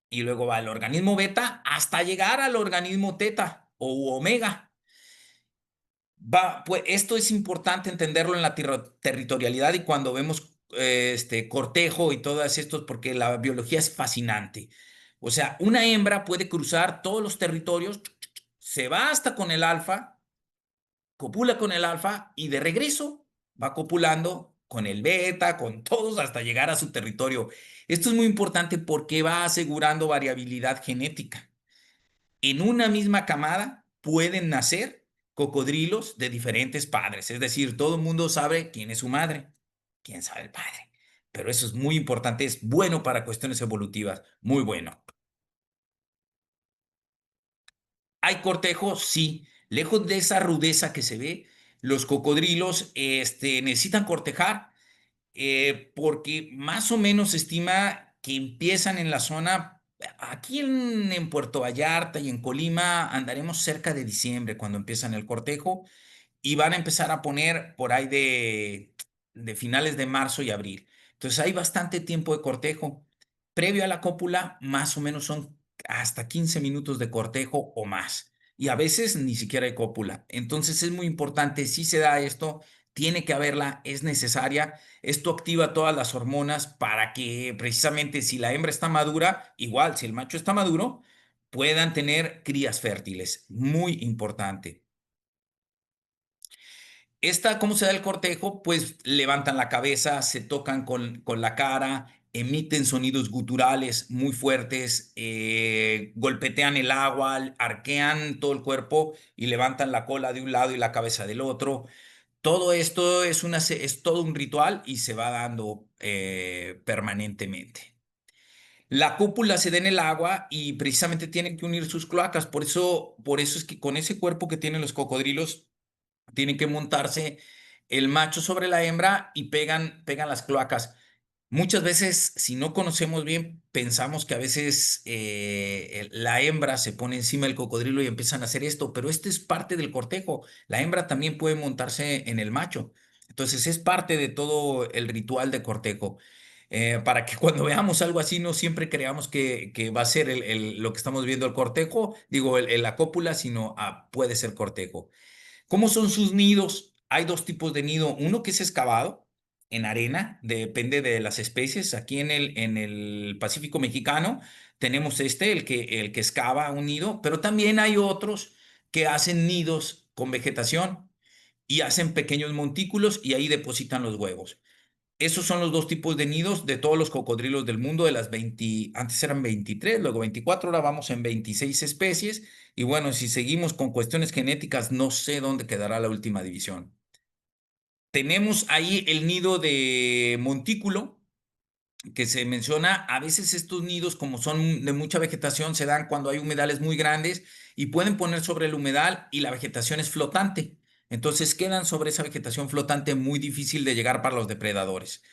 y luego va el organismo beta hasta llegar al organismo teta o omega. Pues esto es importante entenderlo en la territorialidad y cuando vemos cortejo y todas estos, porque la biología es fascinante. O sea, una hembra puede cruzar todos los territorios, se va hasta con el alfa, copula con el alfa y de regreso va copulando con el beta, con todos hasta llegar a su territorio. Esto es muy importante porque va asegurando variabilidad genética. En una misma camada pueden nacer cocodrilos de diferentes padres, es decir, todo el mundo sabe quién es su madre, quién sabe el padre. Pero eso es muy importante, es bueno para cuestiones evolutivas, muy bueno. ¿Hay cortejo? Sí. Lejos de esa rudeza que se ve, los cocodrilos necesitan cortejar porque más o menos se estima que empiezan en la zona, aquí en Puerto Vallarta y en Colima andaremos cerca de diciembre cuando empiezan el cortejo y van a empezar a poner por ahí de finales de marzo y abril. Entonces hay bastante tiempo de cortejo. Previo a la cópula, más o menos son hasta 15 minutos de cortejo o más. Y a veces ni siquiera hay cópula. Entonces es muy importante, si se da esto, tiene que haberla, es necesaria. Esto activa todas las hormonas para que precisamente si la hembra está madura, igual si el macho está maduro, puedan tener crías fértiles. Muy importante. ¿Cómo se da el cortejo? Pues levantan la cabeza, se tocan con la cara, emiten sonidos guturales muy fuertes, golpetean el agua, arquean todo el cuerpo y levantan la cola de un lado y la cabeza del otro. Todo esto es todo un ritual y se va dando permanentemente. La cópula se da en el agua y precisamente tienen que unir sus cloacas. Por eso es que con ese cuerpo que tienen los cocodrilos, tienen que montarse el macho sobre la hembra y pegan las cloacas. Muchas veces, si no conocemos bien, pensamos que a veces la hembra se pone encima del cocodrilo y empiezan a hacer esto, pero este es parte del cortejo. La hembra también puede montarse en el macho. Entonces es parte de todo el ritual de cortejo. Para que cuando veamos algo así no siempre creamos que va a ser lo que estamos viendo el cortejo, digo, la cópula, sino puede ser cortejo. ¿Cómo son sus nidos? Hay dos tipos de nido. Uno que es excavado en arena, depende de las especies. Aquí en el Pacífico mexicano tenemos el que excava un nido, pero también hay otros que hacen nidos con vegetación y hacen pequeños montículos y ahí depositan los huevos. Esos son los dos tipos de nidos de todos los cocodrilos del mundo, de las 20, antes eran 23, luego 24, ahora vamos en 26 especies. Y bueno, si seguimos con cuestiones genéticas, no sé dónde quedará la última división. Tenemos ahí el nido de montículo, que se menciona. A veces estos nidos, como son de mucha vegetación, se dan cuando hay humedales muy grandes y pueden poner sobre el humedal y la vegetación es flotante. Entonces quedan sobre esa vegetación flotante muy difícil de llegar para los depredadores.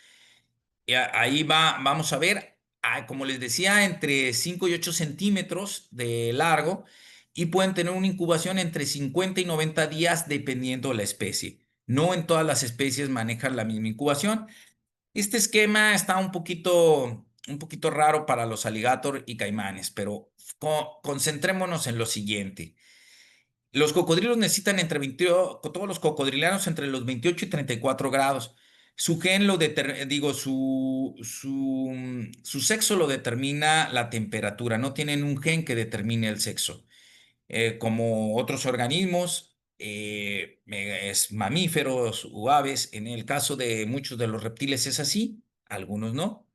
Ahí vamos a ver, como les decía, entre 5 y 8 centímetros de largo y pueden tener una incubación entre 50 y 90 días dependiendo de la especie. No en todas las especies manejan la misma incubación. Este esquema está un poquito raro para los alligator y caimanes, pero concentrémonos en lo siguiente. Los cocodrilos necesitan todos los cocodrilanos entre los 28 y 34 grados. Su gen digo, su sexo lo determina la temperatura. No tienen un gen que determine el sexo. Como otros organismos, es mamíferos u aves. En el caso de muchos de los reptiles es así, algunos no,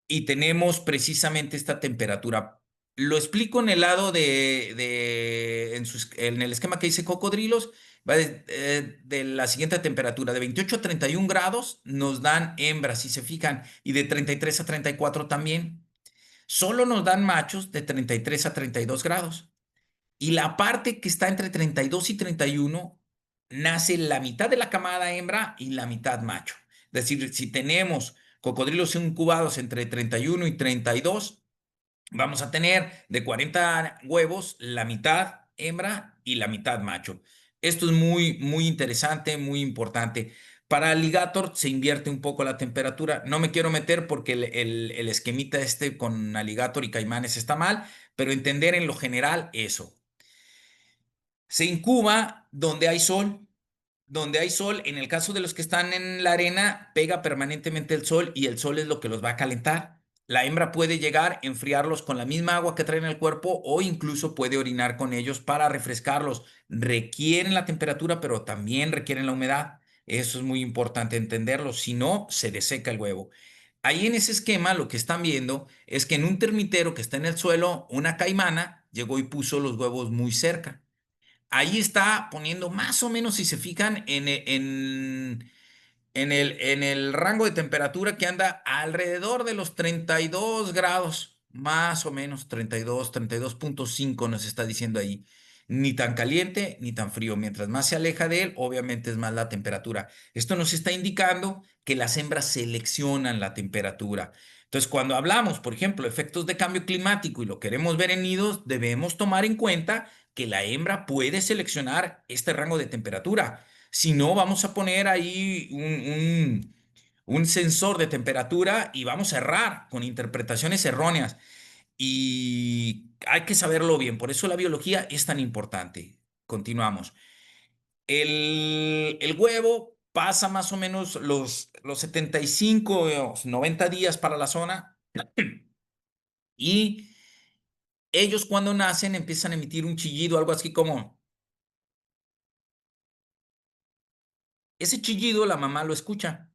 y tenemos precisamente esta temperatura. Lo explico en el lado en el esquema que dice cocodrilos, va de la siguiente temperatura, de 28 a 31 grados nos dan hembras, si se fijan, y de 33 a 34 también. Solo nos dan machos de 33 a 32 grados. Y la parte que está entre 32 y 31 nace la mitad de la camada hembra y la mitad macho. Es decir, si tenemos cocodrilos incubados entre 31 y 32, vamos a tener de 40 huevos la mitad hembra y la mitad macho. Esto es muy, muy interesante, muy importante. Para alligator se invierte un poco la temperatura. No me quiero meter porque el esquemita con alligator y caimanes está mal, pero entender en lo general eso. Se incuba donde hay sol. Donde hay sol, en el caso de los que están en la arena, pega permanentemente el sol y el sol es lo que los va a calentar. La hembra puede llegar, enfriarlos con la misma agua que traen en el cuerpo o incluso puede orinar con ellos para refrescarlos. Requieren la temperatura, pero también requieren la humedad. Eso es muy importante entenderlo, si no, se deseca el huevo. Ahí en ese esquema lo que están viendo es que en un termitero que está en el suelo, una caimana llegó y puso los huevos muy cerca. Ahí está poniendo más o menos, si se fijan, en el rango de temperatura que anda alrededor de los 32 grados, más o menos 32, 32.5 nos está diciendo ahí. Ni tan caliente ni tan frío. Mientras más se aleja de él, obviamente es más la temperatura. Esto nos está indicando que las hembras seleccionan la temperatura. Entonces, cuando hablamos, por ejemplo, efectos de cambio climático y lo queremos ver en nidos, debemos tomar en cuenta que la hembra puede seleccionar este rango de temperatura. Si no, vamos a poner ahí un sensor de temperatura y vamos a errar con interpretaciones erróneas. Y hay que saberlo bien. Por eso la biología es tan importante. Continuamos. El huevo pasa más o menos los 75 o 90 días para la zona y ellos cuando nacen empiezan a emitir un chillido, algo así como... Ese chillido la mamá lo escucha.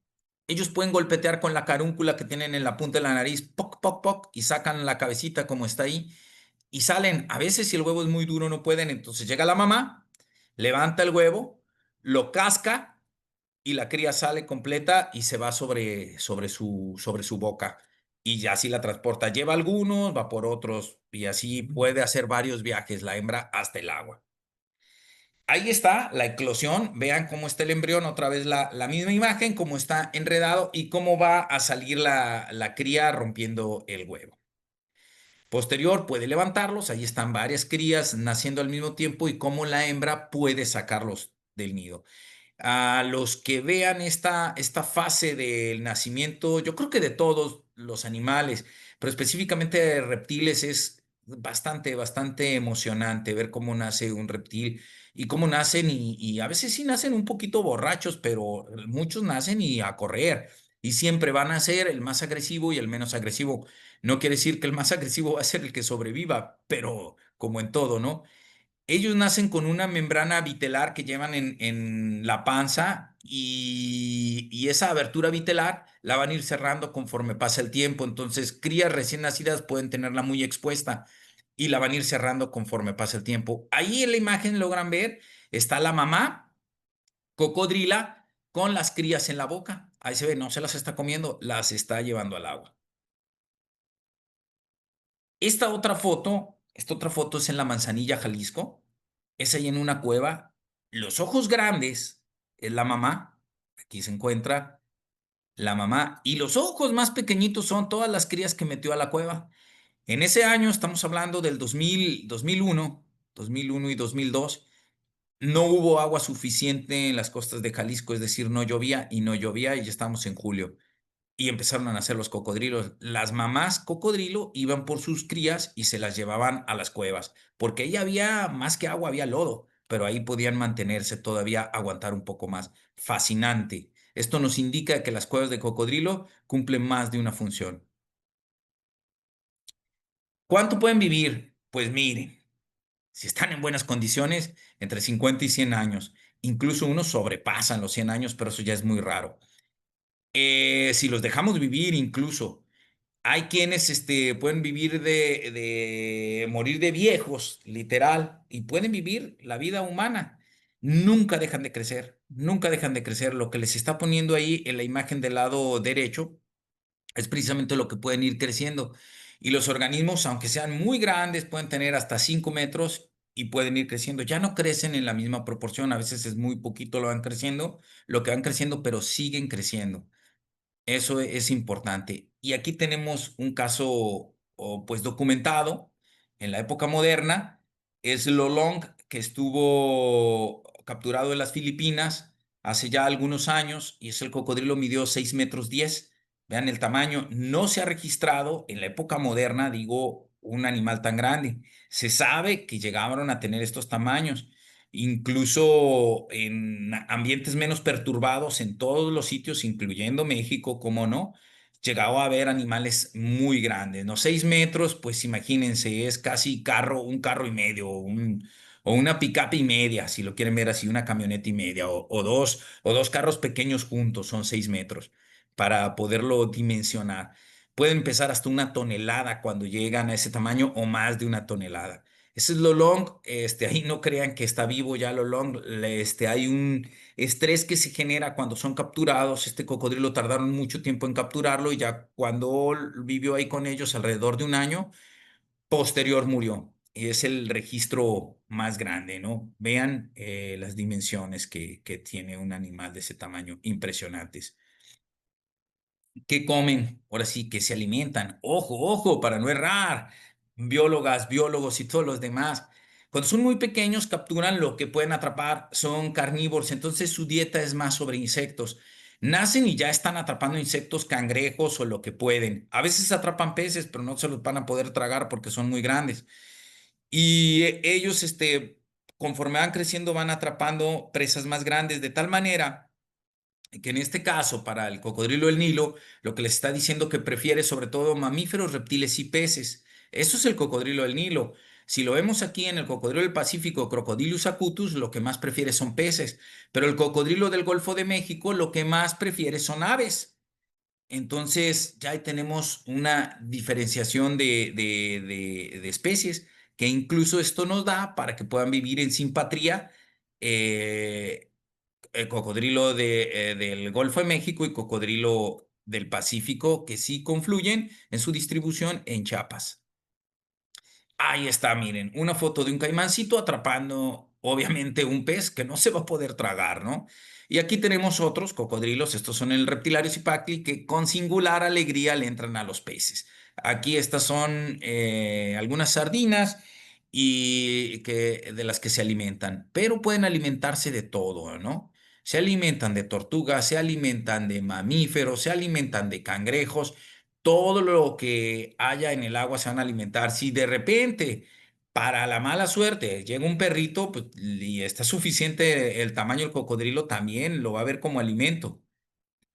Ellos pueden golpetear con la carúncula que tienen en la punta de la nariz, poc, poc, poc, y sacan la cabecita como está ahí y salen. A veces si el huevo es muy duro no pueden, entonces llega la mamá, levanta el huevo, lo casca y la cría sale completa y se va sobre su boca. Y ya así la transporta. Lleva algunos, va por otros y así puede hacer varios viajes la hembra hasta el agua. Ahí está la eclosión. Vean cómo está el embrión, otra vez la misma imagen, cómo está enredado y cómo va a salir la cría rompiendo el huevo. Posterior puede levantarlos, ahí están varias crías naciendo al mismo tiempo y cómo la hembra puede sacarlos del nido. A los que vean esta fase del nacimiento, yo creo que de todos los animales, pero específicamente de reptiles, es bastante emocionante ver cómo nace un reptil y cómo nacen y a veces sí nacen un poquito borrachos, pero muchos nacen y a correr y siempre van a ser el más agresivo y el menos agresivo. No quiere decir que el más agresivo va a ser el que sobreviva, pero como en todo, ¿no? Ellos nacen con una membrana vitelar que llevan en la panza y esa abertura vitelar la van a ir cerrando conforme pasa el tiempo. Entonces, crías recién nacidas pueden tenerla muy expuesta y la van a ir cerrando conforme pasa el tiempo. Ahí en la imagen logran ver, está la mamá cocodrila con las crías en la boca. Ahí se ve, no se las está comiendo, las está llevando al agua. Esta otra foto es en la Manzanilla, Jalisco. Es ahí en una cueva. Los ojos grandes es la mamá. Aquí se encuentra la mamá. Y los ojos más pequeñitos son todas las crías que metió a la cueva. En ese año, estamos hablando del 2001 y 2002, no hubo agua suficiente en las costas de Jalisco, es decir, no llovía y no llovía y ya estamos en julio y empezaron a nacer los cocodrilos. Las mamás cocodrilo iban por sus crías y se las llevaban a las cuevas, porque ahí había más que agua, había lodo, pero ahí podían mantenerse todavía, aguantar un poco más. Fascinante. Esto nos indica que las cuevas de cocodrilo cumplen más de una función. ¿Cuánto pueden vivir? Pues miren, si están en buenas condiciones, entre 50 y 100 años. Incluso unos sobrepasan los 100 años, pero eso ya es muy raro. Si los dejamos vivir, incluso hay quienes pueden vivir de morir de viejos, literal, y pueden vivir la vida humana. Nunca dejan de crecer, nunca dejan de crecer. Lo que les está poniendo ahí en la imagen del lado derecho es precisamente lo que pueden ir creciendo. Y los organismos, aunque sean muy grandes, pueden tener hasta 5 metros y pueden ir creciendo. Ya no crecen en la misma proporción, a veces es muy poquito lo que van creciendo, pero siguen creciendo. Eso es importante. Y aquí tenemos un caso, pues documentado en la época moderna. Es Lolong, que estuvo capturado en las Filipinas hace ya algunos años y es el cocodrilo, midió 6 metros 10. Vean el tamaño. No se ha registrado en la época moderna, digo, un animal tan grande. Se sabe que llegaron a tener estos tamaños. Incluso en ambientes menos perturbados, en todos los sitios, incluyendo México, como no, llegaba a haber animales muy grandes, ¿no? 6 metros, pues imagínense, es casi un carro y medio, o una pickup y media, si lo quieren ver así, una camioneta y media, o dos carros pequeños juntos, son 6 metros, para poderlo dimensionar. Pueden pesar hasta 1 tonelada cuando llegan a ese tamaño o más de 1 tonelada. Ese es Lolong. Ahí no crean que está vivo ya Lolong. Hay un estrés que se genera cuando son capturados. Este cocodrilo tardaron mucho tiempo en capturarlo y ya cuando vivió ahí con ellos alrededor de un año, posterior murió. Y es el registro más grande, ¿no? Vean las dimensiones que tiene un animal de ese tamaño, impresionantes. ¿Qué comen? Ahora sí, que se alimentan. Ojo, ojo, para no errar. Biólogas, biólogos y todos los demás. Cuando son muy pequeños, capturan lo que pueden atrapar, son carnívoros, entonces su dieta es más sobre insectos. Nacen y ya están atrapando insectos, cangrejos o lo que pueden. A veces atrapan peces, pero no se los van a poder tragar porque son muy grandes. Y ellos, conforme van creciendo, van atrapando presas más grandes, de tal manera que en este caso, para el cocodrilo del Nilo, lo que les está diciendo que prefiere sobre todo mamíferos, reptiles y peces. Eso es el cocodrilo del Nilo. Si lo vemos aquí en el cocodrilo del Pacífico, Crocodylus acutus, lo que más prefiere son peces, pero el cocodrilo del Golfo de México lo que más prefiere son aves. Entonces ya ahí tenemos una diferenciación de especies que incluso esto nos da para que puedan vivir en simpatría, cocodrilo del Golfo de México y cocodrilo del Pacífico, que sí confluyen en su distribución en Chiapas. Ahí está, miren, una foto de un caimancito atrapando, obviamente, un pez que no se va a poder tragar, ¿no? Y aquí tenemos otros cocodrilos, estos son el Reptilario cipacli, que con singular alegría le entran a los peces. Aquí estas son algunas sardinas de las que se alimentan, pero pueden alimentarse de todo, ¿no? Se alimentan de tortugas, se alimentan de mamíferos, se alimentan de cangrejos, todo lo que haya en el agua se van a alimentar. Si de repente, para la mala suerte, llega un perrito, pues, y está suficiente el tamaño del cocodrilo, también lo va a ver como alimento.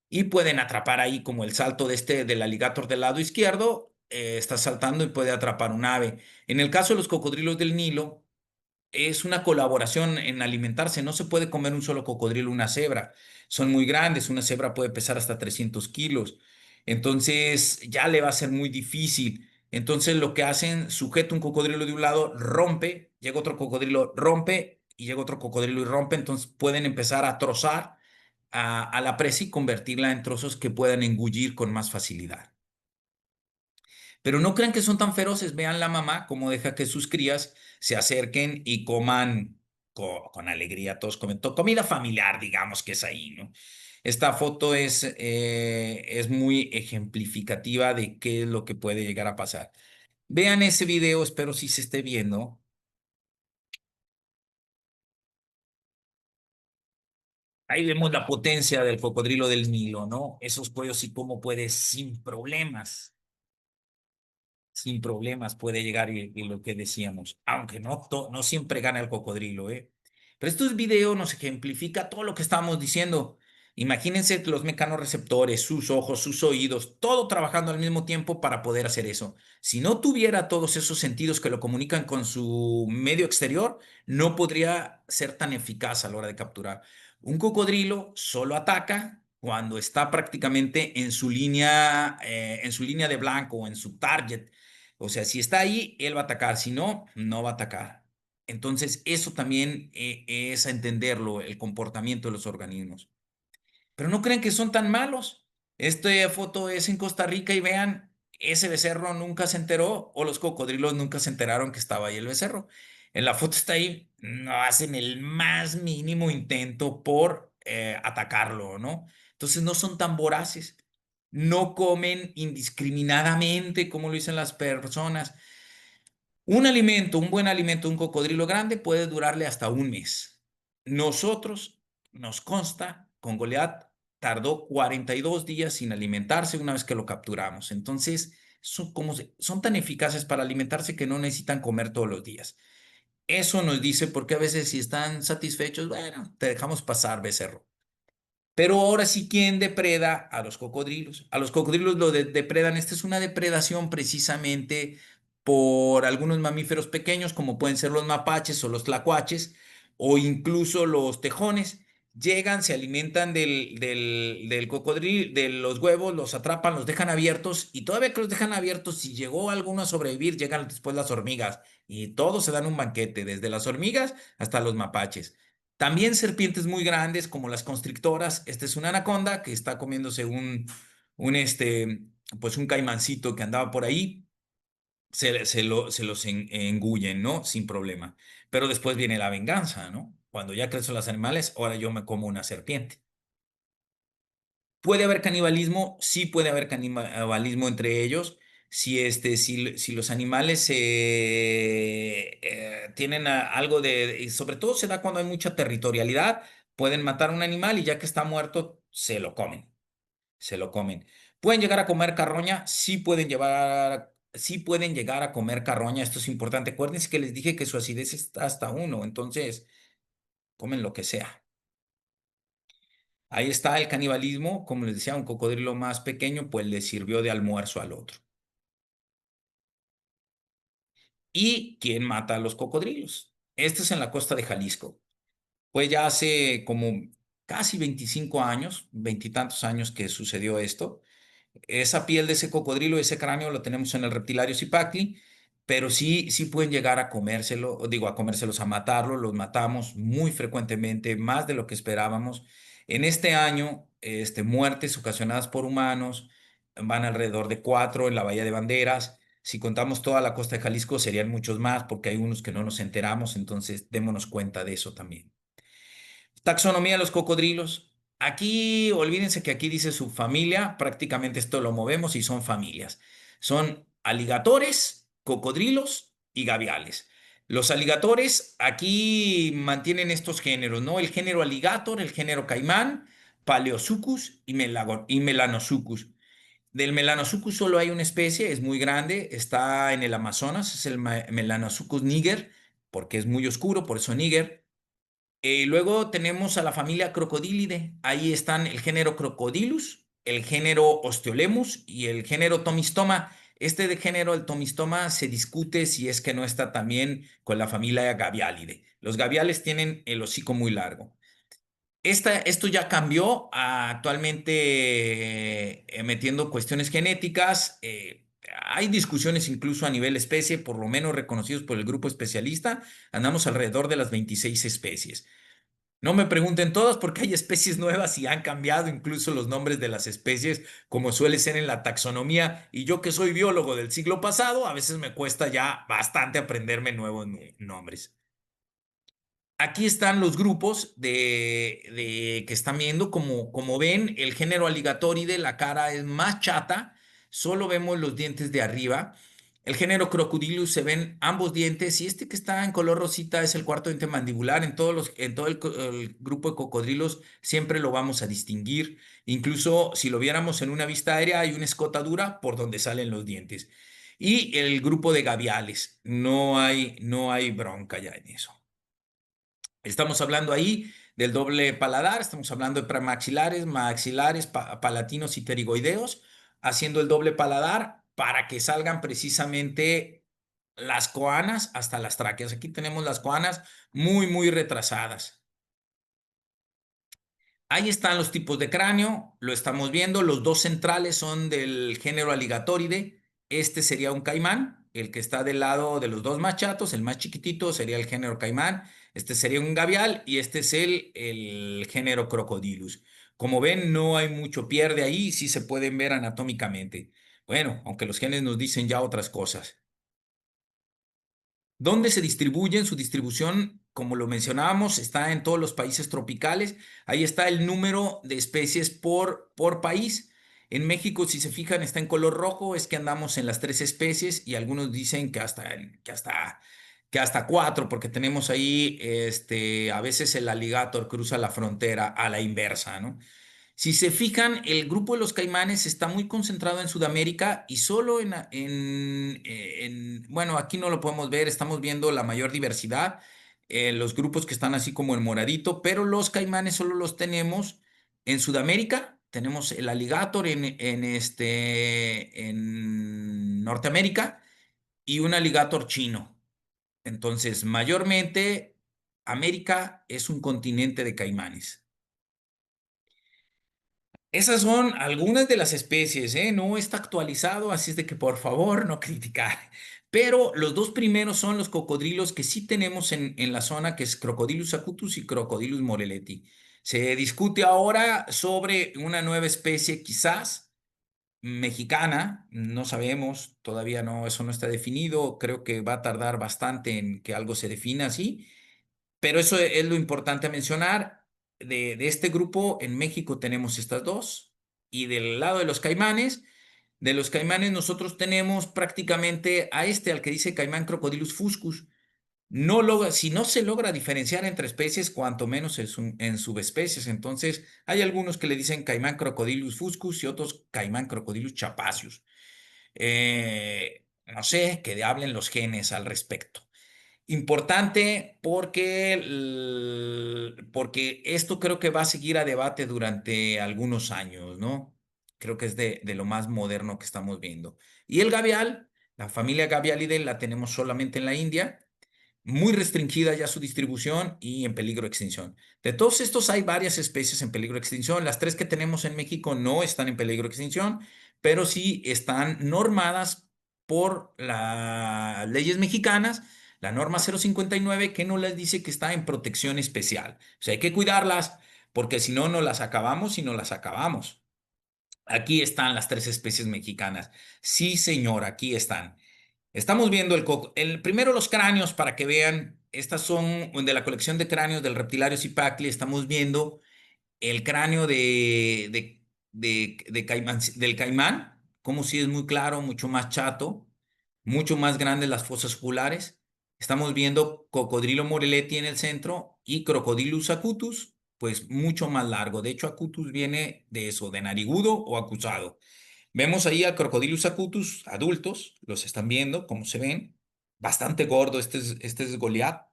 Y pueden atrapar ahí como el salto del alligator del lado izquierdo, está saltando y puede atrapar un ave. En el caso de los cocodrilos del Nilo, es una colaboración en alimentarse. No se puede comer un solo cocodrilo, una cebra. Son muy grandes. Una cebra puede pesar hasta 300 kilos. Entonces ya le va a ser muy difícil. Entonces lo que hacen, sujeta un cocodrilo de un lado, rompe, llega otro cocodrilo, rompe y llega otro cocodrilo y rompe. Entonces pueden empezar a trozar a la presa y convertirla en trozos que puedan engullir con más facilidad. Pero no crean que son tan feroces. Vean la mamá cómo deja que sus crías se acerquen y coman con alegría. Todos comen comida familiar, digamos que es ahí, ¿no? Esta foto es muy ejemplificativa de qué es lo que puede llegar a pasar. Vean ese video, espero si se esté viendo. Ahí vemos la potencia del cocodrilo del Nilo, ¿no? Esos cuellos y cómo puede sin problemas puede llegar y lo que decíamos, aunque no siempre gana el cocodrilo, ¿eh? Pero estos videos nos ejemplifica todo lo que estábamos diciendo. Imagínense los mecanorreceptores, sus ojos, sus oídos, todo trabajando al mismo tiempo para poder hacer eso. Si no tuviera todos esos sentidos que lo comunican con su medio exterior, no podría ser tan eficaz a la hora de capturar. Un cocodrilo solo ataca cuando está prácticamente en su línea de blanco o en su target. O sea, si está ahí, él va a atacar, si no, no va a atacar. Entonces, eso también es a entenderlo, el comportamiento de los organismos. Pero no crean que son tan malos. Esta foto es en Costa Rica y vean, ese becerro nunca se enteró o los cocodrilos nunca se enteraron que estaba ahí el becerro. En la foto está ahí, no hacen el más mínimo intento por atacarlo, ¿no? Entonces no son tan voraces, no comen indiscriminadamente como lo dicen las personas. Un buen alimento, un cocodrilo grande puede durarle hasta un mes. Nosotros, nos consta, con Goliat tardó 42 días sin alimentarse una vez que lo capturamos. Entonces, son tan eficaces para alimentarse que no necesitan comer todos los días. Eso nos dice porque a veces si están satisfechos, bueno, te dejamos pasar, becerro. Pero ahora sí, ¿quién depreda a los cocodrilos? A los cocodrilos lo depredan. Esta es una depredación precisamente por algunos mamíferos pequeños, como pueden ser los mapaches o los tlacuaches, o incluso los tejones. Llegan, se alimentan del cocodrilo, de los huevos, los atrapan, los dejan abiertos, y todavía que los dejan abiertos, si llegó alguno a sobrevivir, llegan después las hormigas, y todos se dan un banquete, desde las hormigas hasta los mapaches. También serpientes muy grandes como las constrictoras. Esta es una anaconda que está comiéndose pues un caimancito que andaba por ahí. Se los engullen, ¿no? Sin problema. Pero después viene la venganza, ¿no? Cuando ya crecen los animales, ahora yo me como una serpiente. ¿Puede haber canibalismo? Sí puede haber canibalismo entre ellos. Si los animales tienen algo y sobre todo se da cuando hay mucha territorialidad, pueden matar a un animal y ya que está muerto, se lo comen. ¿Pueden llegar a comer carroña? Sí pueden llegar a comer carroña, esto es importante. Acuérdense que les dije que su acidez está hasta uno, entonces comen lo que sea. Ahí está el canibalismo, como les decía, un cocodrilo más pequeño, pues le sirvió de almuerzo al otro. ¿Y quién mata a los cocodrilos? Esto es en la costa de Jalisco. Pues ya hace como casi 25 años, veintitantos años que sucedió esto. Esa piel de ese cocodrilo, ese cráneo, lo tenemos en el Reptilario cipacli. pero sí pueden llegar a comérselo, digo, a comérselos, a matarlo, los matamos muy frecuentemente, más de lo que esperábamos. En este año, muertes ocasionadas por humanos van alrededor de 4 en la Bahía de Banderas. Si contamos toda la costa de Jalisco, serían muchos más, porque hay unos que no nos enteramos, entonces démonos cuenta de eso también. Taxonomía de los cocodrilos. Aquí, olvídense que aquí dice subfamilia, prácticamente esto lo movemos y son familias. Son aligatores, cocodrilos y gaviales. Los aligatores aquí mantienen estos géneros, ¿no? El género alligator, el género caimán, Paleosuchus y Melanosuchus. Del Melanosuchus solo hay una especie, es muy grande, está en el Amazonas, es el Melanosuchus niger, porque es muy oscuro, por eso níger. Luego tenemos a la familia Crocodilidae. Ahí están el género Crocodilus, el género Osteolemus y el género Tomistoma. Este de género, el Tomistoma, se discute si es que no está también con la familia Gavialidae. Los gaviales tienen el hocico muy largo. Esto ya cambió actualmente metiendo cuestiones genéticas. Hay discusiones incluso a nivel especie, por lo menos reconocidos por el grupo especialista. Andamos alrededor de las 26 especies. No me pregunten todas porque hay especies nuevas y han cambiado incluso los nombres de las especies, como suele ser en la taxonomía. Y yo que soy biólogo del siglo pasado, a veces me cuesta ya bastante aprenderme nuevos nombres. Aquí están los grupos que están viendo. Como ven, el género Alligatoridae, la cara es más chata, solo vemos los dientes de arriba. El género Crocodilus se ven ambos dientes y este que está en color rosita es el cuarto diente mandibular. En todo el grupo de cocodrilos siempre lo vamos a distinguir. Incluso si lo viéramos en una vista aérea, hay una escotadura por donde salen los dientes. Y el grupo de gaviales, no hay bronca ya en eso. Estamos hablando ahí del doble paladar, estamos hablando de premaxilares, maxilares, palatinos y pterigoideos, haciendo el doble paladar para que salgan precisamente las coanas hasta las tráqueas. Aquí tenemos las coanas muy retrasadas. Ahí están los tipos de cráneo, lo estamos viendo. Los dos centrales son del género Alligatoridae. Este sería un caimán, el que está del lado de los dos más chatos, el más chiquitito sería el género caimán. Este sería un gavial y este es el género Crocodilus. Como ven, no hay mucho pierde ahí, sí se pueden ver anatómicamente. Bueno, aunque los genes nos dicen ya otras cosas. ¿Dónde se distribuyen? Su distribución, como lo mencionábamos, está en todos los países tropicales. Ahí está el número de especies por país. En México, si se fijan, está en color rojo, es que andamos en las 3 especies y algunos dicen que hasta 4, porque tenemos ahí, a veces el alligator cruza la frontera a la inversa, ¿no? Si se fijan, el grupo de los caimanes está muy concentrado en Sudamérica y solo bueno, aquí no lo podemos ver, estamos viendo la mayor diversidad, los grupos que están así como en moradito, pero los caimanes solo los tenemos en Sudamérica, tenemos el alligator en Norteamérica y un alligator chino. Entonces, mayormente, América es un continente de caimanes. Esas son algunas de las especies, ¿eh? No está actualizado, así es de que por favor no criticar. Pero los dos primeros son los cocodrilos que sí tenemos en la zona, que es Crocodilus acutus y Crocodilus moreleti. Se discute ahora sobre una nueva especie, quizás mexicana, no sabemos, todavía no, eso no está definido. Creo que va a tardar bastante en que algo se defina así. Pero eso es lo importante a mencionar. De este grupo, en México tenemos estas dos. Y del lado de los caimanes nosotros tenemos prácticamente a al que dice caimán Crocodilus fuscus. Si no se logra diferenciar entre especies, cuanto menos en subespecies. Entonces, hay algunos que le dicen caimán Crocodilus fuscus y otros caimán Crocodilus chapacius. No sé, que hablen los genes al respecto. Importante porque esto creo que va a seguir a debate durante algunos años, ¿no? Creo que es de lo más moderno que estamos viendo. Y el gavial, la familia Gavialidae la tenemos solamente en la India, muy restringida ya su distribución y en peligro de extinción. De todos estos hay varias especies en peligro de extinción. Las 3 que tenemos en México no están en peligro de extinción, pero sí están normadas por las leyes mexicanas, la norma 059, que nos les dice que está en protección especial. O sea, hay que cuidarlas porque si no, no las acabamos y no las acabamos. Aquí están las tres especies mexicanas. Sí, señor, aquí están. Estamos viendo primero los cráneos para que vean. Estas son de la colección de cráneos del reptilario Zipacli. Estamos viendo el cráneo del caimán, como si es muy claro, mucho más chato, mucho más grandes las fosas oculares. Estamos viendo cocodrilo moreletti en el centro y crocodilus acutus, pues mucho más largo. De hecho, acutus viene de eso, de narigudo o acusado. Vemos ahí a Crocodilus acutus adultos, los están viendo, como se ven, bastante gordo, este es Goliath,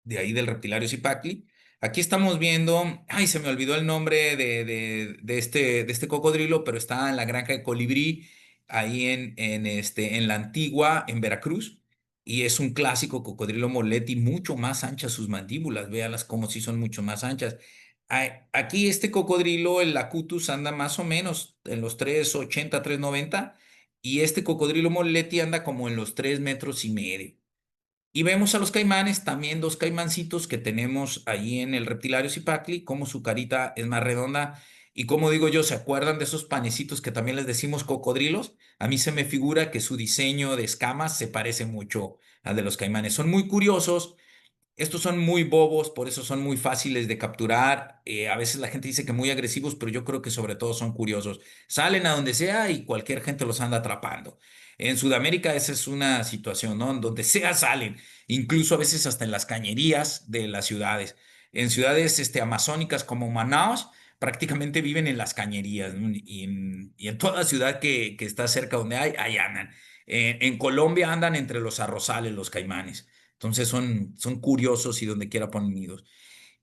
de ahí del reptilario Zipacli. Aquí estamos viendo, ay, se me olvidó el nombre de este cocodrilo, pero está en la granja de Colibrí, ahí en la Antigua, en Veracruz, y es un clásico cocodrilo Moletti, mucho más anchas sus mandíbulas, véalas como si son mucho más anchas. Aquí este cocodrilo, el Acutus, anda más o menos en los 3,80, 3,90, y este cocodrilo Moletti anda como en los 3,5 metros. Y vemos a los caimanes, también dos caimancitos que tenemos ahí en el reptilario Zipacli, como su carita es más redonda. Y como digo yo, ¿se acuerdan de esos panecitos que también les decimos cocodrilos? A mí se me figura que su diseño de escamas se parece mucho al de los caimanes. Son muy curiosos. Estos son muy bobos, por eso son muy fáciles de capturar. A veces la gente dice que muy agresivos, pero yo creo que sobre todo son curiosos. Salen a donde sea y cualquier gente los anda atrapando. En Sudamérica esa es una situación, ¿no? En donde sea salen, incluso a veces hasta en las cañerías de las ciudades. En ciudades amazónicas como Manaus, prácticamente viven en las cañerías, ¿no? Y en toda ciudad que está cerca donde hay, ahí andan. En Colombia andan entre los arrozales, los caimanes. Entonces son curiosos y donde quiera ponen nidos.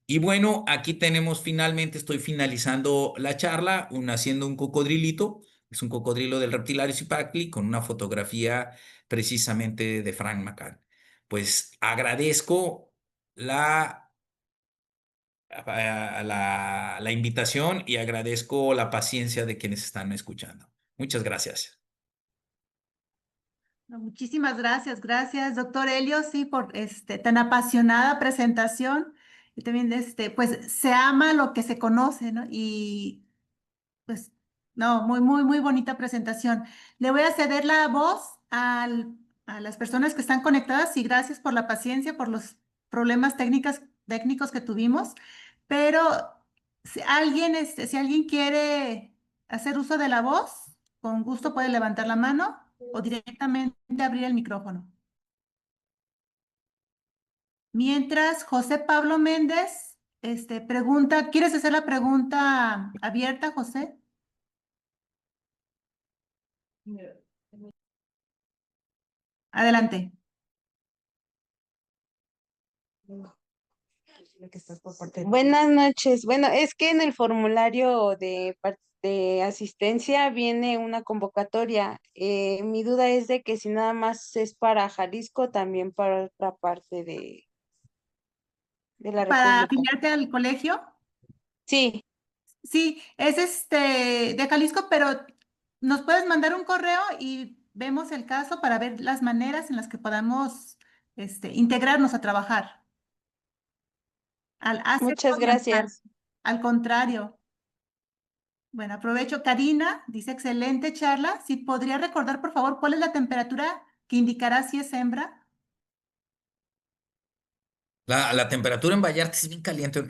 Y bueno, aquí tenemos finalmente, estoy finalizando la charla, haciendo un cocodrilito. Es un cocodrilo del reptilario Zipacli con una fotografía precisamente de Frank McCann. Pues agradezco la invitación y agradezco la paciencia de quienes están escuchando. Muchas gracias. No, muchísimas gracias, gracias, doctor Helio, sí, por tan apasionada presentación. Y también, pues, se ama lo que se conoce, ¿no? Y, pues, no, muy, muy, muy bonita presentación. Le voy a ceder la voz a las personas que están conectadas y gracias por la paciencia, por los problemas técnicos que tuvimos. Pero si alguien quiere hacer uso de la voz, con gusto puede levantar la mano o directamente abrir el micrófono. Mientras José Pablo Méndez, pregunta, ¿quieres hacer la pregunta abierta, José? Adelante. Buenas noches. Bueno, es que en el formulario de asistencia viene una convocatoria. Mi duda es de que si nada más es para Jalisco, también para otra parte de la ¿Para República. afiliarte al colegio? Sí, Sí, es de Jalisco, pero nos puedes mandar un correo y vemos el caso para ver las maneras en las que podamos integrarnos a trabajar. muchas gracias. Al contrario. Bueno, aprovecho. Karina dice, excelente charla. Si podría recordar, por favor, cuál es la temperatura que indicará si es hembra. La temperatura en Vallarta es bien caliente.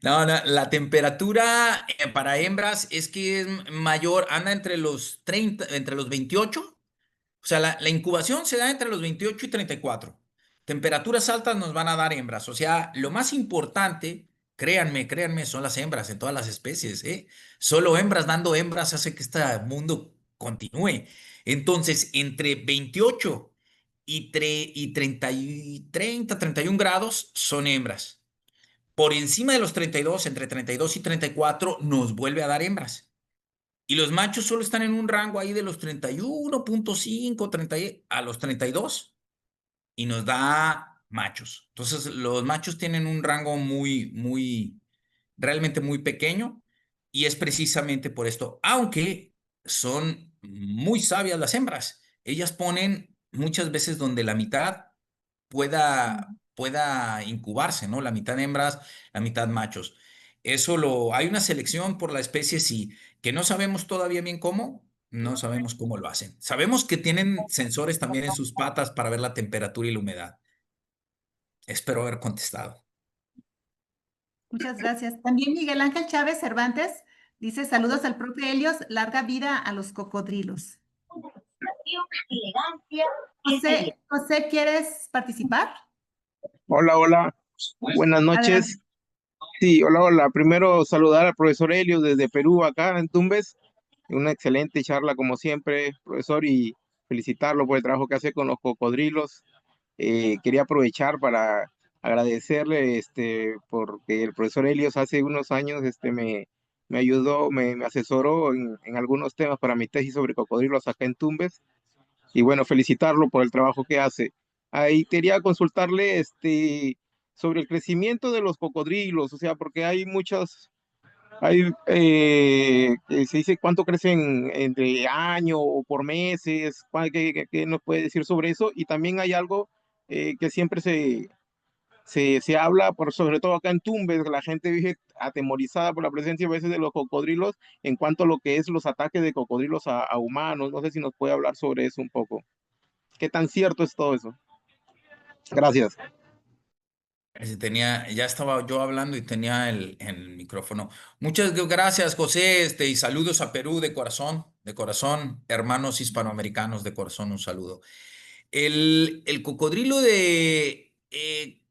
No, no, la temperatura para hembras es que es mayor, anda entre los 30, entre los 28. O sea, la incubación se da entre los 28 y 34. Temperaturas altas nos van a dar hembras. O sea, lo más importante, créanme, créanme, son las hembras en todas las especies, ¿eh? Solo hembras dando hembras hace que este mundo continúe. Entonces, entre 28 y 31 grados son hembras. Por encima de los 32, entre 32 y 34, nos vuelve a dar hembras. Y los machos solo están en un rango ahí de los 31,5, 30 a los 32 y nos da machos. Entonces, los machos tienen un rango muy, muy, realmente muy pequeño y es precisamente por esto, aunque son muy sabias las hembras. Ellas ponen muchas veces donde la mitad pueda incubarse, ¿no? La mitad hembras, la mitad machos. Hay una selección por la especie, sí, que no sabemos todavía bien cómo, no sabemos cómo lo hacen. Sabemos que tienen sensores también en sus patas para ver la temperatura y la humedad. Espero haber contestado. Muchas gracias. También Miguel Ángel Chávez Cervantes dice saludos al profe Helios, larga vida a los cocodrilos. José, ¿quieres participar? Hola, hola. Buenas Adelante. noches. Sí, hola, hola. Primero saludar al profesor Helios desde Perú, acá en Tumbes. Una excelente charla como siempre, profesor, y felicitarlo por el trabajo que hace con los cocodrilos. Quería aprovechar para agradecerle, porque el profesor Helios hace unos años, me ayudó, me asesoró en algunos temas para mi tesis sobre cocodrilos acá en Tumbes. Y bueno, felicitarlo por el trabajo que hace. Ahí quería consultarle, sobre el crecimiento de los cocodrilos, o sea, porque hay muchas, se dice cuánto crecen entre año o por meses. ¿Qué nos puede decir sobre eso? Y también hay algo que siempre se habla, sobre todo acá en Tumbes, la gente vive atemorizada por la presencia a veces de los cocodrilos en cuanto a lo que es los ataques de cocodrilos a humanos. No sé si nos puede hablar sobre eso un poco. ¿Qué tan cierto es todo eso? Gracias. Ya estaba yo hablando y tenía el micrófono. Muchas gracias, José, y saludos a Perú de corazón, hermanos hispanoamericanos, de corazón, un saludo. El cocodrilo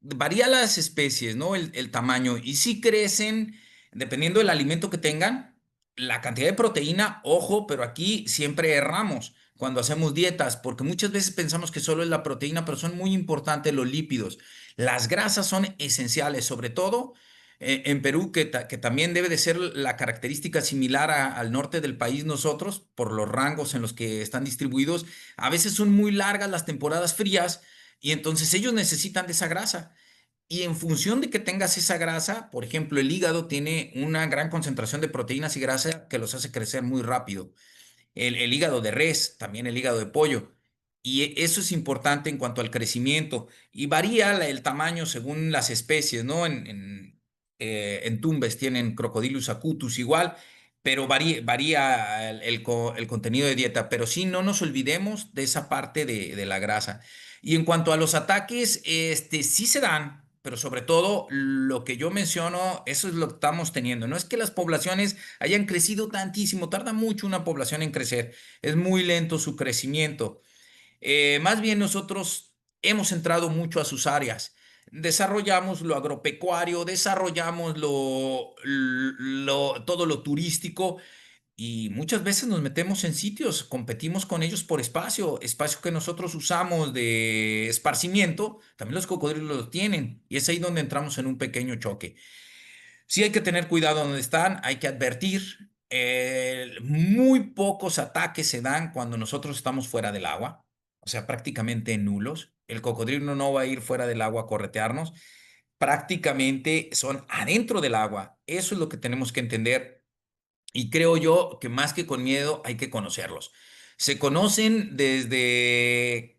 varía las especies, ¿no? El tamaño. Y sí crecen, dependiendo del alimento que tengan, la cantidad de proteína, ojo, pero aquí siempre erramos cuando hacemos dietas, porque muchas veces pensamos que solo es la proteína, pero son muy importantes los lípidos. Las grasas son esenciales, sobre todo en Perú, que también debe de ser la característica similar al norte del país nosotros, por los rangos en los que están distribuidos. A veces son muy largas las temporadas frías y entonces ellos necesitan de esa grasa. Y en función de que tengas esa grasa, por ejemplo, el hígado tiene una gran concentración de proteínas y grasa que los hace crecer muy rápido. El hígado de res, también el hígado de pollo. Y eso es importante en cuanto al crecimiento. Y varía el tamaño según las especies, ¿no? En Tumbes tienen Crocodylus acutus igual, pero varía el contenido de dieta. Pero sí, no nos olvidemos de esa parte de la grasa. Y en cuanto a los ataques, sí se dan, pero sobre todo lo que yo menciono, eso es lo que estamos teniendo. No es que las poblaciones hayan crecido tantísimo, tarda mucho una población en crecer, es muy lento su crecimiento. Más bien nosotros hemos entrado mucho a sus áreas. Desarrollamos lo agropecuario, desarrollamos todo lo turístico y muchas veces nos metemos en sitios, competimos con ellos por espacio que nosotros usamos de esparcimiento, también los cocodrilos lo tienen y es ahí donde entramos en un pequeño choque. Sí hay que tener cuidado donde están, hay que advertir. Muy pocos ataques se dan cuando nosotros estamos fuera del agua, o sea, prácticamente nulos. El cocodrilo no va a ir fuera del agua a corretearnos, prácticamente son adentro del agua. Eso es lo que tenemos que entender y creo yo que más que con miedo hay que conocerlos. Se conocen desde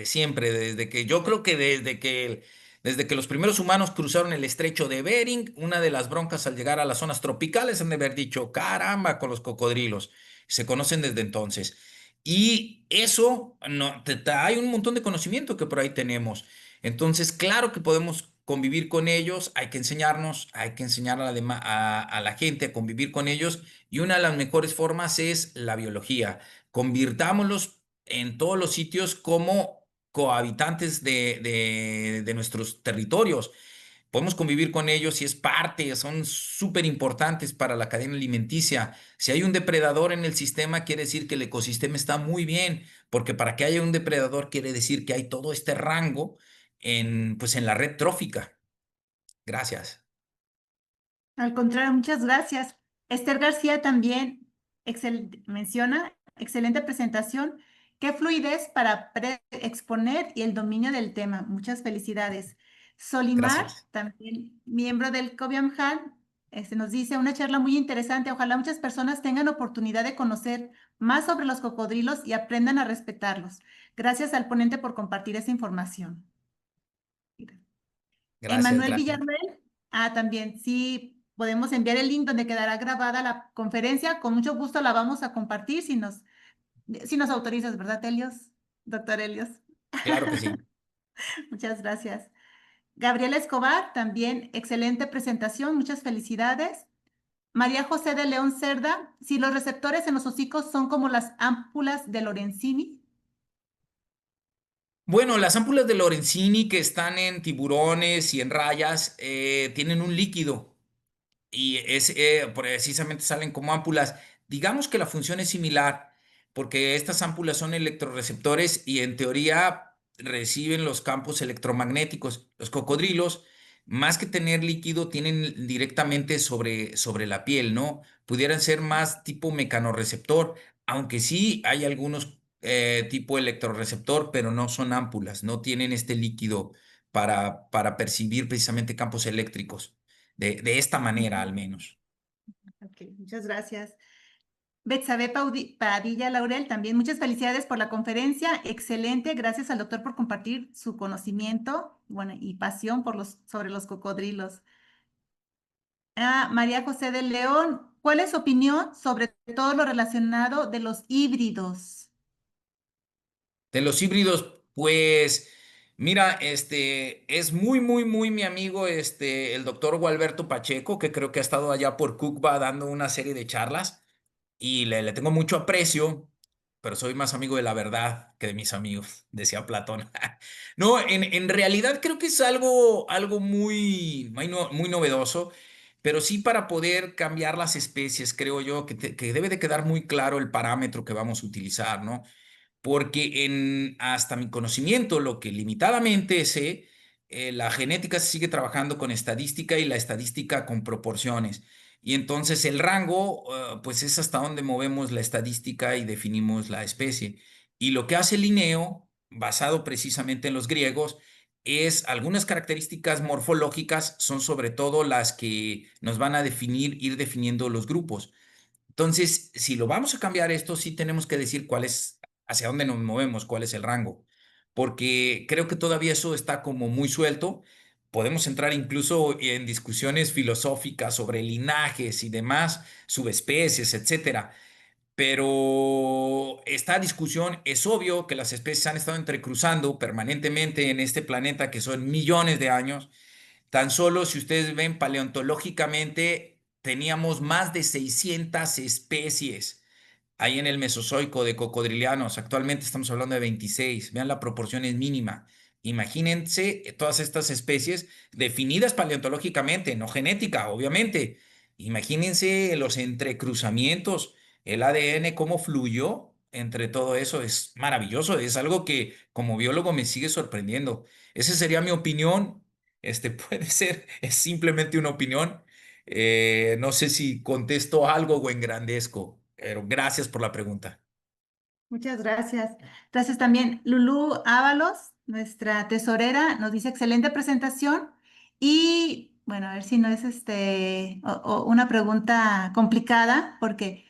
siempre, yo creo que desde que los primeros humanos cruzaron el estrecho de Bering, una de las broncas al llegar a las zonas tropicales han de haber dicho, caramba, con los cocodrilos. Se conocen desde entonces. Y eso, no, hay un montón de conocimiento que por ahí tenemos. Entonces, claro que podemos convivir con ellos, hay que enseñarnos, hay que enseñar a la gente a convivir con ellos y una de las mejores formas es la biología. Convirtámoslos en todos los sitios como cohabitantes de nuestros territorios. Podemos convivir con ellos y es parte, son súper importantes para la cadena alimenticia. Si hay un depredador en el sistema, quiere decir que el ecosistema está muy bien, porque para que haya un depredador quiere decir que hay todo este rango pues en la red trófica. Gracias. Al contrario, muchas gracias. Esther García también menciona, excelente presentación. Qué fluidez para exponer y el dominio del tema. Muchas felicidades. Solimar, Gracias. también miembro del COBIAMJAN, Nos dice una charla muy interesante. Ojalá muchas personas tengan oportunidad de conocer más sobre los cocodrilos y aprendan a respetarlos. Gracias al ponente por compartir esa información. Gracias, Emanuel gracias. Villarreal, también sí podemos enviar el link donde quedará grabada la conferencia. Con mucho gusto la vamos a compartir si nos autorizas, ¿verdad, Helios? Doctor Helios. Claro que sí. Muchas gracias. Gabriela Escobar, también excelente presentación, muchas felicidades. María José de León Cerda, si los receptores en los hocicos son como las ámpulas de Lorenzini. Bueno, las ámpulas de Lorenzini que están en tiburones y en rayas tienen un líquido y precisamente salen como ámpulas. Digamos que la función es similar porque estas ámpulas son electroreceptores y en teoría reciben los campos electromagnéticos. Los cocodrilos, más que tener líquido, tienen directamente sobre la piel, ¿no? Pudieran ser más tipo mecanorreceptor, aunque sí hay algunos tipo electroreceptor, pero no son ámpulas, no tienen este líquido para percibir precisamente campos eléctricos de esta manera al menos. Ok, muchas gracias. Betsabe Padilla Laurel, también muchas felicidades por la conferencia. Excelente, gracias al doctor por compartir su conocimiento, bueno, y pasión sobre los cocodrilos. María José de León, ¿cuál es su opinión sobre todo lo relacionado de los híbridos? De los híbridos, pues, mira, es muy, muy, muy mi amigo, el doctor Gualberto Pacheco, que creo que ha estado allá por Cucba dando una serie de charlas y le tengo mucho aprecio, pero soy más amigo de la verdad que de mis amigos, decía Platón. No, en realidad creo que es algo muy novedoso, pero sí para poder cambiar las especies, creo yo que debe de quedar muy claro el parámetro que vamos a utilizar, ¿no? Porque hasta mi conocimiento, lo que limitadamente sé, la genética se sigue trabajando con estadística y la estadística con proporciones. Y entonces el rango, pues es hasta donde movemos la estadística y definimos la especie. Y lo que hace Linneo, basado precisamente en los griegos, es algunas características morfológicas, son sobre todo las que nos van a ir definiendo los grupos. Entonces, si lo vamos a cambiar esto, sí tenemos que decir cuál es, hacia dónde nos movemos, cuál es el rango, porque creo que todavía eso está como muy suelto. Podemos entrar incluso en discusiones filosóficas sobre linajes y demás, subespecies, etcétera. Pero esta discusión es obvio que las especies han estado entrecruzando permanentemente en este planeta que son millones de años. Tan solo si ustedes ven paleontológicamente, teníamos más de 600 especies ahí en el Mesozoico de cocodrilianos. Actualmente estamos hablando de 26. Vean, la proporción es mínima. Imagínense todas estas especies definidas paleontológicamente, no genética, obviamente. Imagínense los entrecruzamientos, el ADN, cómo fluyó entre todo eso. Es maravilloso. Es algo que como biólogo me sigue sorprendiendo. Esa sería mi opinión. Puede ser, es simplemente una opinión. No sé si contesto algo o engrandezco, pero gracias por la pregunta. Muchas gracias. Gracias también. Lulú Ábalos, nuestra tesorera, nos dice excelente presentación. Y bueno, a ver si no es o una pregunta complicada, porque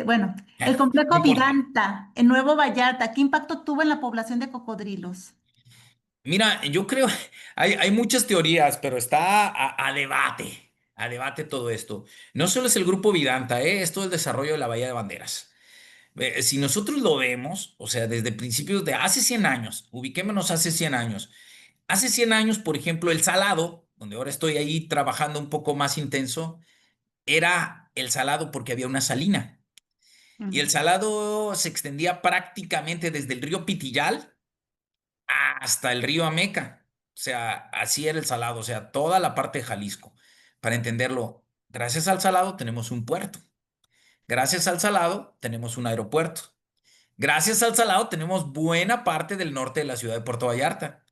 bueno, el No complejo importa. Vidanta en Nuevo Vallarta, ¿qué impacto tuvo en la población de cocodrilos? Mira, yo creo, hay muchas teorías, pero está a debate todo esto. No solo es el grupo Vidanta, es todo el desarrollo de la Bahía de Banderas. Si nosotros lo vemos, o sea, desde principios de hace 100 años, ubiquémonos hace 100 años. Hace 100 años, por ejemplo, el Salado, donde ahora estoy ahí trabajando un poco más intenso, era el Salado porque había una salina. Y el Ujú. Salado se extendía prácticamente desde el río Pitillal hasta el río Ameca. O sea, así era el Salado, o sea, toda la parte de Jalisco. Para entenderlo, gracias al Salado tenemos un puerto. Gracias al Salado tenemos un aeropuerto. Gracias al Salado tenemos buena parte del norte de la ciudad de Puerto Vallarta.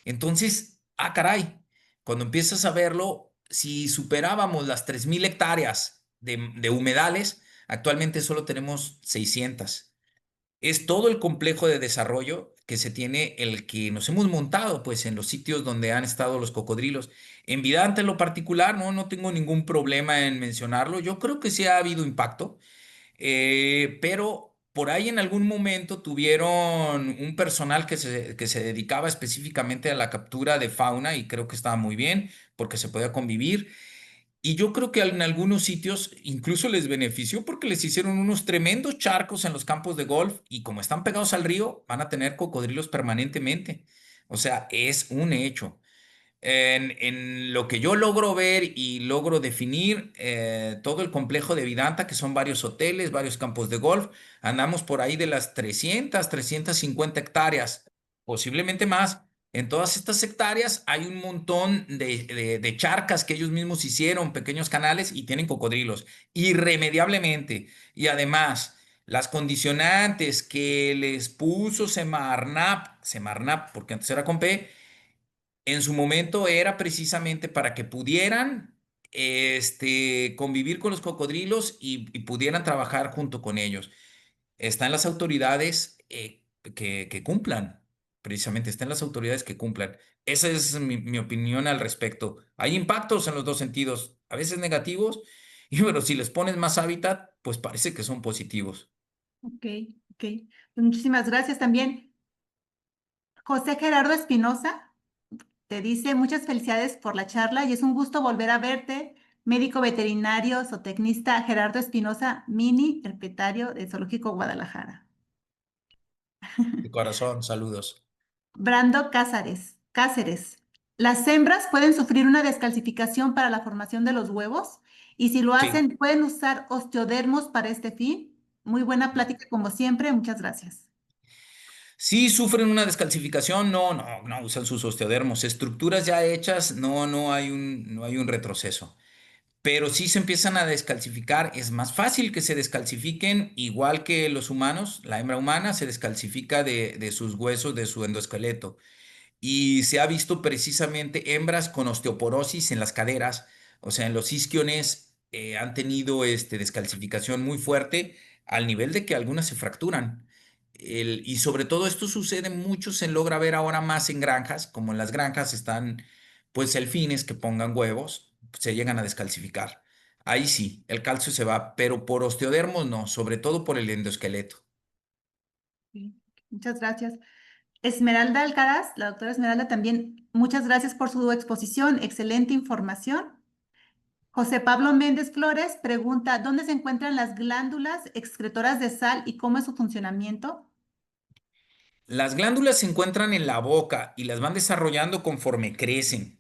Entonces, caray, cuando empiezas a verlo, si superábamos las 3,000 hectáreas de humedales, actualmente solo tenemos 600. Es todo el complejo de desarrollo que se tiene el que nos hemos montado pues en los sitios donde han estado los cocodrilos. En Vidanta en lo particular, no tengo ningún problema en mencionarlo. Yo creo que sí ha habido impacto, pero por ahí en algún momento tuvieron un personal que se dedicaba específicamente a la captura de fauna y creo que estaba muy bien porque se podía convivir. Y yo creo que en algunos sitios incluso les benefició porque les hicieron unos tremendos charcos en los campos de golf y como están pegados al río, van a tener cocodrilos permanentemente. O sea, es un hecho. En lo que yo logro ver y logro definir todo el complejo de Vidanta, que son varios hoteles, varios campos de golf, andamos por ahí de las 350 hectáreas, posiblemente más. En todas estas hectáreas hay un montón de charcas que ellos mismos hicieron, pequeños canales, y tienen cocodrilos, irremediablemente. Y además, las condicionantes que les puso Semarnap, porque antes era con P, en su momento era precisamente para que pudieran convivir con los cocodrilos y pudieran trabajar junto con ellos. Está en las autoridades que cumplan, precisamente está en las autoridades que cumplan. Esa es mi opinión al respecto. Hay impactos en los dos sentidos, a veces negativos, y bueno, si les pones más hábitat, pues parece que son positivos. Ok, ok. Pues muchísimas gracias también. José Gerardo Espinosa te dice muchas felicidades por la charla y es un gusto volver a verte. Médico veterinario, zootecnista Gerardo Espinosa, mini herpetario de Zoológico Guadalajara. De corazón, saludos. Brando Cáceres. ¿Las hembras pueden sufrir una descalcificación para la formación de los huevos? Y si lo Sí. hacen, ¿pueden usar osteodermos para este fin? Muy buena plática como siempre. Muchas gracias. Si sufren una descalcificación, no usan sus osteodermos. Estructuras ya hechas, no hay un retroceso. Pero si se empiezan a descalcificar, es más fácil que se descalcifiquen, igual que los humanos. La hembra humana se descalcifica de sus huesos, de su endoesqueleto. Y se ha visto precisamente hembras con osteoporosis en las caderas, o sea, en los isquiones, han tenido descalcificación muy fuerte al nivel de que algunas se fracturan. Y sobre todo esto sucede mucho, se logra ver ahora más en granjas, como en las granjas están pues delfines que pongan huevos, se llegan a descalcificar. Ahí sí, el calcio se va, pero por osteodermos no, sobre todo por el endoesqueleto. Sí, muchas gracias. Esmeralda Alcaraz, la doctora Esmeralda también, muchas gracias por su exposición, excelente información. José Pablo Méndez Flores pregunta, ¿dónde se encuentran las glándulas excretoras de sal y cómo es su funcionamiento? Las glándulas se encuentran en la boca y las van desarrollando conforme crecen.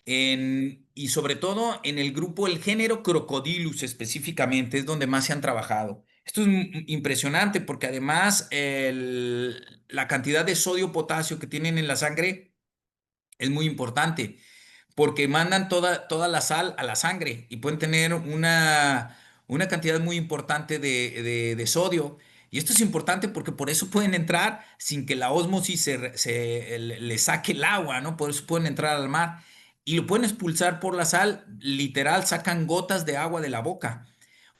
Y sobre todo en el grupo, el género Crocodylus específicamente, es donde más se han trabajado. Esto es impresionante porque además la cantidad de sodio-potasio que tienen en la sangre es muy importante porque mandan toda la sal a la sangre y pueden tener una cantidad muy importante de sodio. Y esto es importante porque por eso pueden entrar sin que la ósmosis le saque el agua, ¿no? Por eso pueden entrar al mar y lo pueden expulsar por la sal. Literal, sacan gotas de agua de la boca.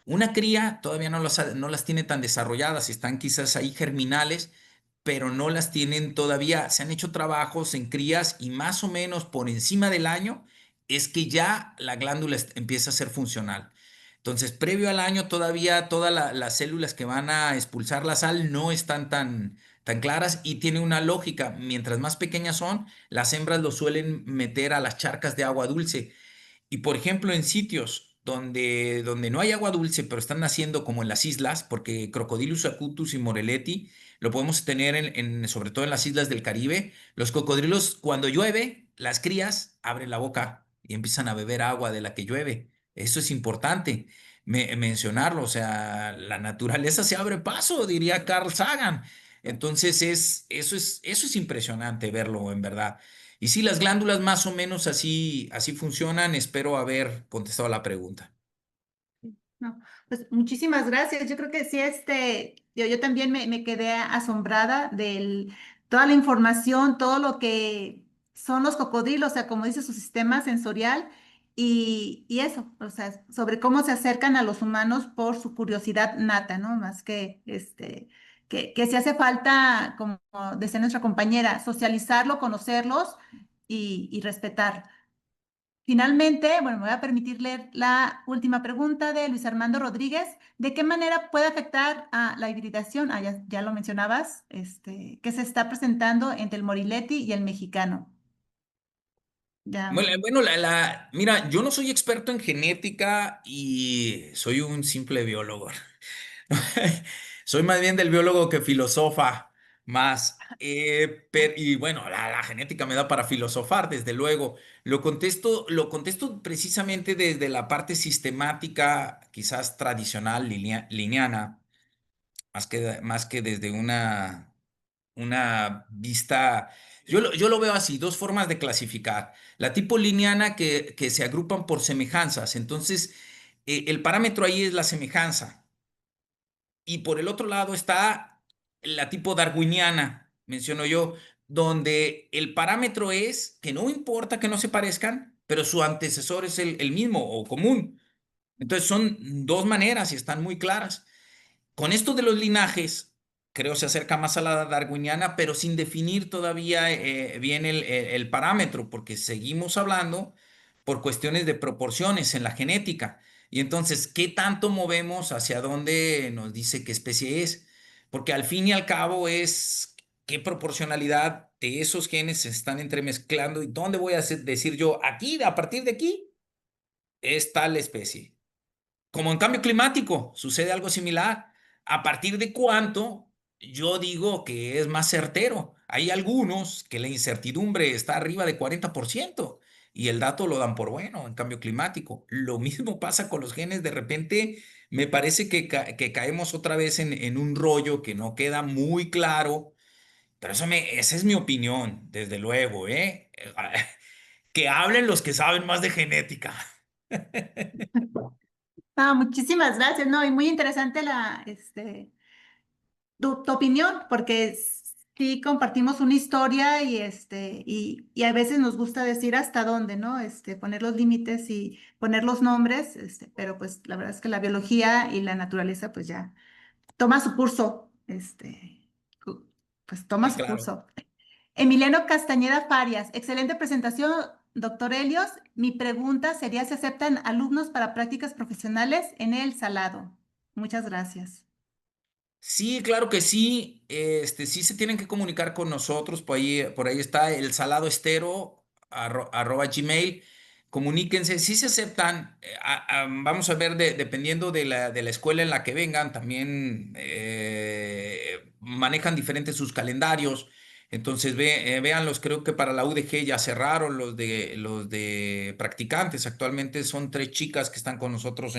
Una cría todavía no las tiene tan desarrolladas, están quizás ahí germinales, pero no las tienen todavía. Se han hecho trabajos en crías y más o menos por encima del año es que ya la glándula empieza a ser funcional. Entonces, previo al año todavía todas las células que van a expulsar la sal no están tan claras y tiene una lógica. Mientras más pequeñas son, las hembras lo suelen meter a las charcas de agua dulce. Y por ejemplo, en sitios donde no hay agua dulce, pero están naciendo como en las islas, porque Crocodylus acutus y Morelletti lo podemos tener sobre todo en las islas del Caribe, los cocodrilos cuando llueve, las crías abren la boca y empiezan a beber agua de la que llueve. Eso es importante mencionarlo, o sea, la naturaleza se abre paso, diría Carl Sagan. Entonces eso es impresionante verlo en verdad. Y sí, las glándulas más o menos así funcionan. Espero haber contestado la pregunta. No, pues muchísimas gracias. Yo creo que sí, yo también me quedé asombrada de toda la información, todo lo que son los cocodrilos, o sea, como dice su sistema sensorial y eso, o sea, sobre cómo se acercan a los humanos por su curiosidad nata, ¿no? Más que que sí hace falta, como decía nuestra compañera, socializarlo, conocerlos y respetar. Finalmente, bueno, me voy a permitir leer la última pregunta de Luis Armando Rodríguez. ¿De qué manera puede afectar a la hibridación? Ya lo mencionabas, que se está presentando entre el Morileti y el mexicano. Ya. Bueno, mira, yo no soy experto en genética y soy un simple biólogo. Soy más bien del biólogo que filosofa más. Y bueno, la genética me da para filosofar, desde luego. Lo contesto precisamente desde la parte sistemática, quizás tradicional, lineana, más que desde una vista. Yo lo veo así, dos formas de clasificar. La tipo lineana que se agrupan por semejanzas. Entonces, el parámetro ahí es la semejanza. Y por el otro lado está la tipo darwiniana, menciono yo, donde el parámetro es que no importa que no se parezcan, pero su antecesor es el mismo o común. Entonces son dos maneras y están muy claras. Con esto de los linajes, creo se acerca más a la darwiniana, pero sin definir todavía bien el parámetro, porque seguimos hablando por cuestiones de proporciones en la genética. Y entonces, ¿qué tanto movemos hacia dónde nos dice qué especie es? Porque al fin y al cabo es qué proporcionalidad de esos genes se están entremezclando y dónde voy a decir yo, aquí, a partir de aquí, es tal especie. Como en cambio climático, sucede algo similar. ¿A partir de cuánto yo digo que es más certero? Hay algunos que la incertidumbre está arriba de 40% y el dato lo dan por bueno en cambio climático. Lo mismo pasa con los genes. De repente me parece que caemos otra vez en un rollo que no queda muy claro, pero esa es mi opinión, desde luego, ¿eh? Que hablen los que saben más de genética. Ah, muchísimas gracias, ¿no? Y muy interesante tu opinión, porque sí compartimos una historia y a veces nos gusta decir hasta dónde, ¿no? Poner los límites y poner los nombres, pero pues la verdad es que la biología y la naturaleza pues ya toma su curso, pues toma Sí, su claro. curso. Emiliano Castañeda Farias, excelente presentación, doctor Helios. Mi pregunta sería si aceptan alumnos para prácticas profesionales en El Salado. Muchas gracias. Sí, claro que sí. Sí se tienen que comunicar con nosotros. Por ahí está el salado estero arroba gmail. Comuníquense. Sí se aceptan. Vamos a ver, dependiendo de la escuela en la que vengan, también manejan diferentes sus calendarios. Entonces, véanlos. Creo que para la UDG ya cerraron los de practicantes. Actualmente son 3 chicas que están con nosotros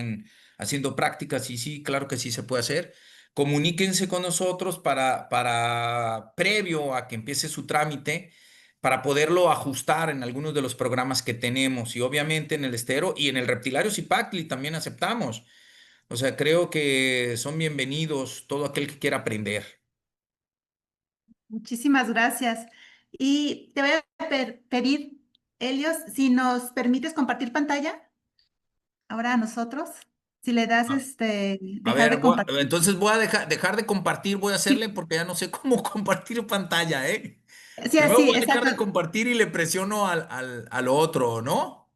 haciendo prácticas. Y sí, claro que sí se puede hacer. Comuníquense con nosotros previo a que empiece su trámite, para poderlo ajustar en algunos de los programas que tenemos y obviamente en el estero y en el reptilario Zipacli también aceptamos. O sea, creo que son bienvenidos todo aquel que quiera aprender. Muchísimas gracias. Y te voy a pedir, Helios, si nos permites compartir pantalla ahora a nosotros, si le das A dejar ver, de compartir. entonces voy a dejar de compartir, voy a hacerle Sí, porque ya no sé cómo compartir pantalla, ¿eh? sí, Primero así, voy a dejar exacto. de compartir y le presiono al otro, ¿no?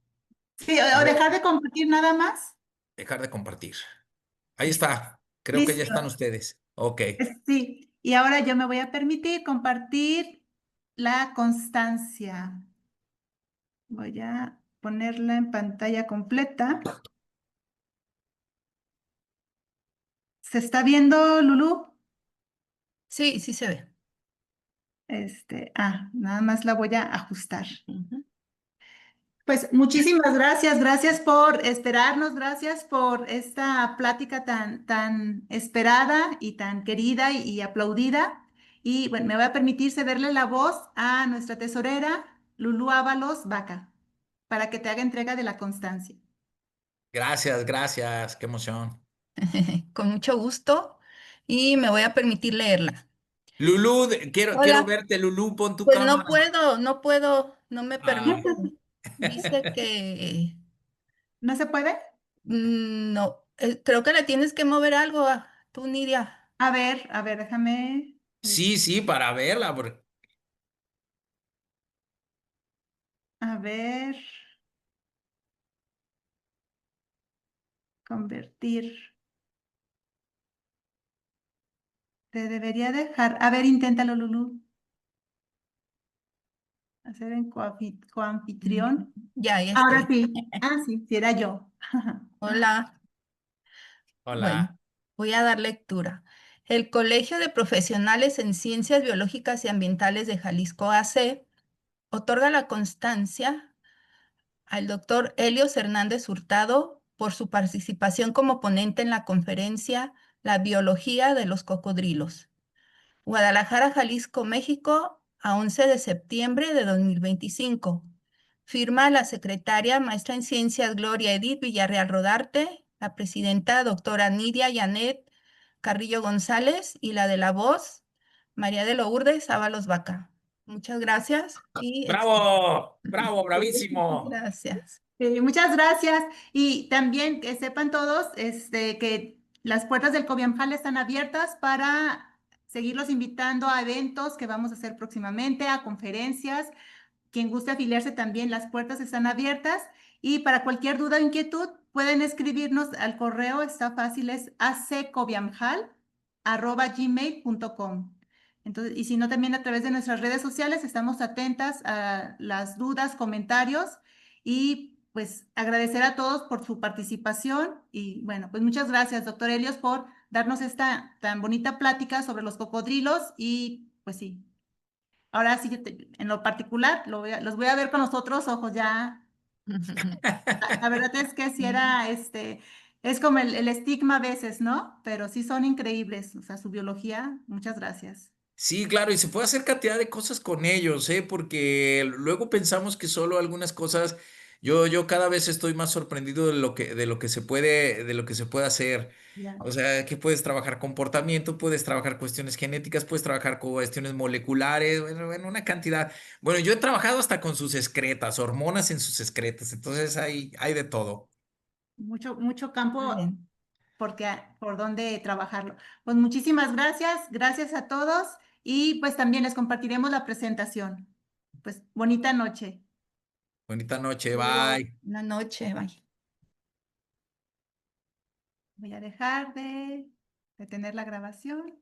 Sí, A o ver, dejar de compartir nada más. dejar de compartir. Ahí está. Creo que ya Listo. están ustedes. Ok. Sí, y ahora yo me voy a permitir compartir la constancia. Voy a ponerla en pantalla completa. ¿Se está viendo, Lulu? Sí, sí se ve. Nada más la voy a ajustar. Ujú. Pues muchísimas gracias, gracias por esperarnos, gracias por esta plática tan esperada y tan querida y aplaudida. Y bueno, me voy a permitir cederle la voz a nuestra tesorera, Lulú Ábalos Vaca, para que te haga entrega de la constancia. Gracias, gracias. Qué emoción. Con mucho gusto y me voy a permitir leerla. Lulú, quiero Hola, verte, Lulú, pon tu pues no cámara. puedo, no puedo, no me Ah. permite. Dice que ¿No se puede? no, creo que le tienes que mover algo a tú, Nidia. A ver, déjame. Sí, sí, para verla. A ver, convertir. Te debería dejar. A ver, inténtalo, Lulu. Hacer en coanfitrión. Ya, ahí Ahora estoy. sí. Ah, sí, sí era yo. Hola. Bueno, Hola. voy a dar lectura. El Colegio de Profesionales en Ciencias Biológicas y Ambientales de Jalisco AC otorga la constancia al doctor Helios Hernández Hurtado por su participación como ponente en la conferencia La biología de los cocodrilos. Guadalajara, Jalisco, México, a 11 de septiembre de 2025. Firma la secretaria, maestra en ciencias Gloria Edith Villarreal Rodarte, la presidenta doctora Nidia Janet Carrillo González y la de la voz, María de Lourdes Ábalos Vaca. Muchas gracias y ¡Bravo! ¡Bravo! ¡Bravísimo! gracias. Muchas gracias. Y también que sepan todos que las puertas del Cobianjal están abiertas para seguirlos invitando a eventos que vamos a hacer próximamente, a conferencias. Quien guste afiliarse también, las puertas están abiertas. Y para cualquier duda o inquietud, pueden escribirnos al correo, está fácil, es accobianjal@gmail.com. Entonces, y si no, también a través de nuestras redes sociales estamos atentas a las dudas, comentarios y pues agradecer a todos por su participación y bueno, pues muchas gracias, doctor Helios, por darnos esta tan bonita plática sobre los cocodrilos y pues sí, ahora sí, en lo particular, los voy a ver con los otros ojos ya. La verdad es que si era, es como el estigma a veces, ¿no? Pero sí son increíbles, o sea, su biología, muchas gracias. Sí, claro, y se puede hacer cantidad de cosas con ellos, ¿eh? Porque luego pensamos que solo algunas cosas, yo cada vez estoy más sorprendido de lo que se puede, de lo que se puede hacer. Ya. O sea, que puedes trabajar comportamiento, puedes trabajar cuestiones genéticas, puedes trabajar con cuestiones moleculares, bueno, una cantidad. Bueno, yo he trabajado hasta con sus excretas, hormonas en sus excretas, entonces hay de todo. Mucho Muy campo bien. por donde trabajarlo. Pues muchísimas gracias, gracias a todos y pues también les compartiremos la presentación. Pues bonita noche. Bonita noche, Luego bye. Buenas noches, bye. voy a dejar de detener la grabación.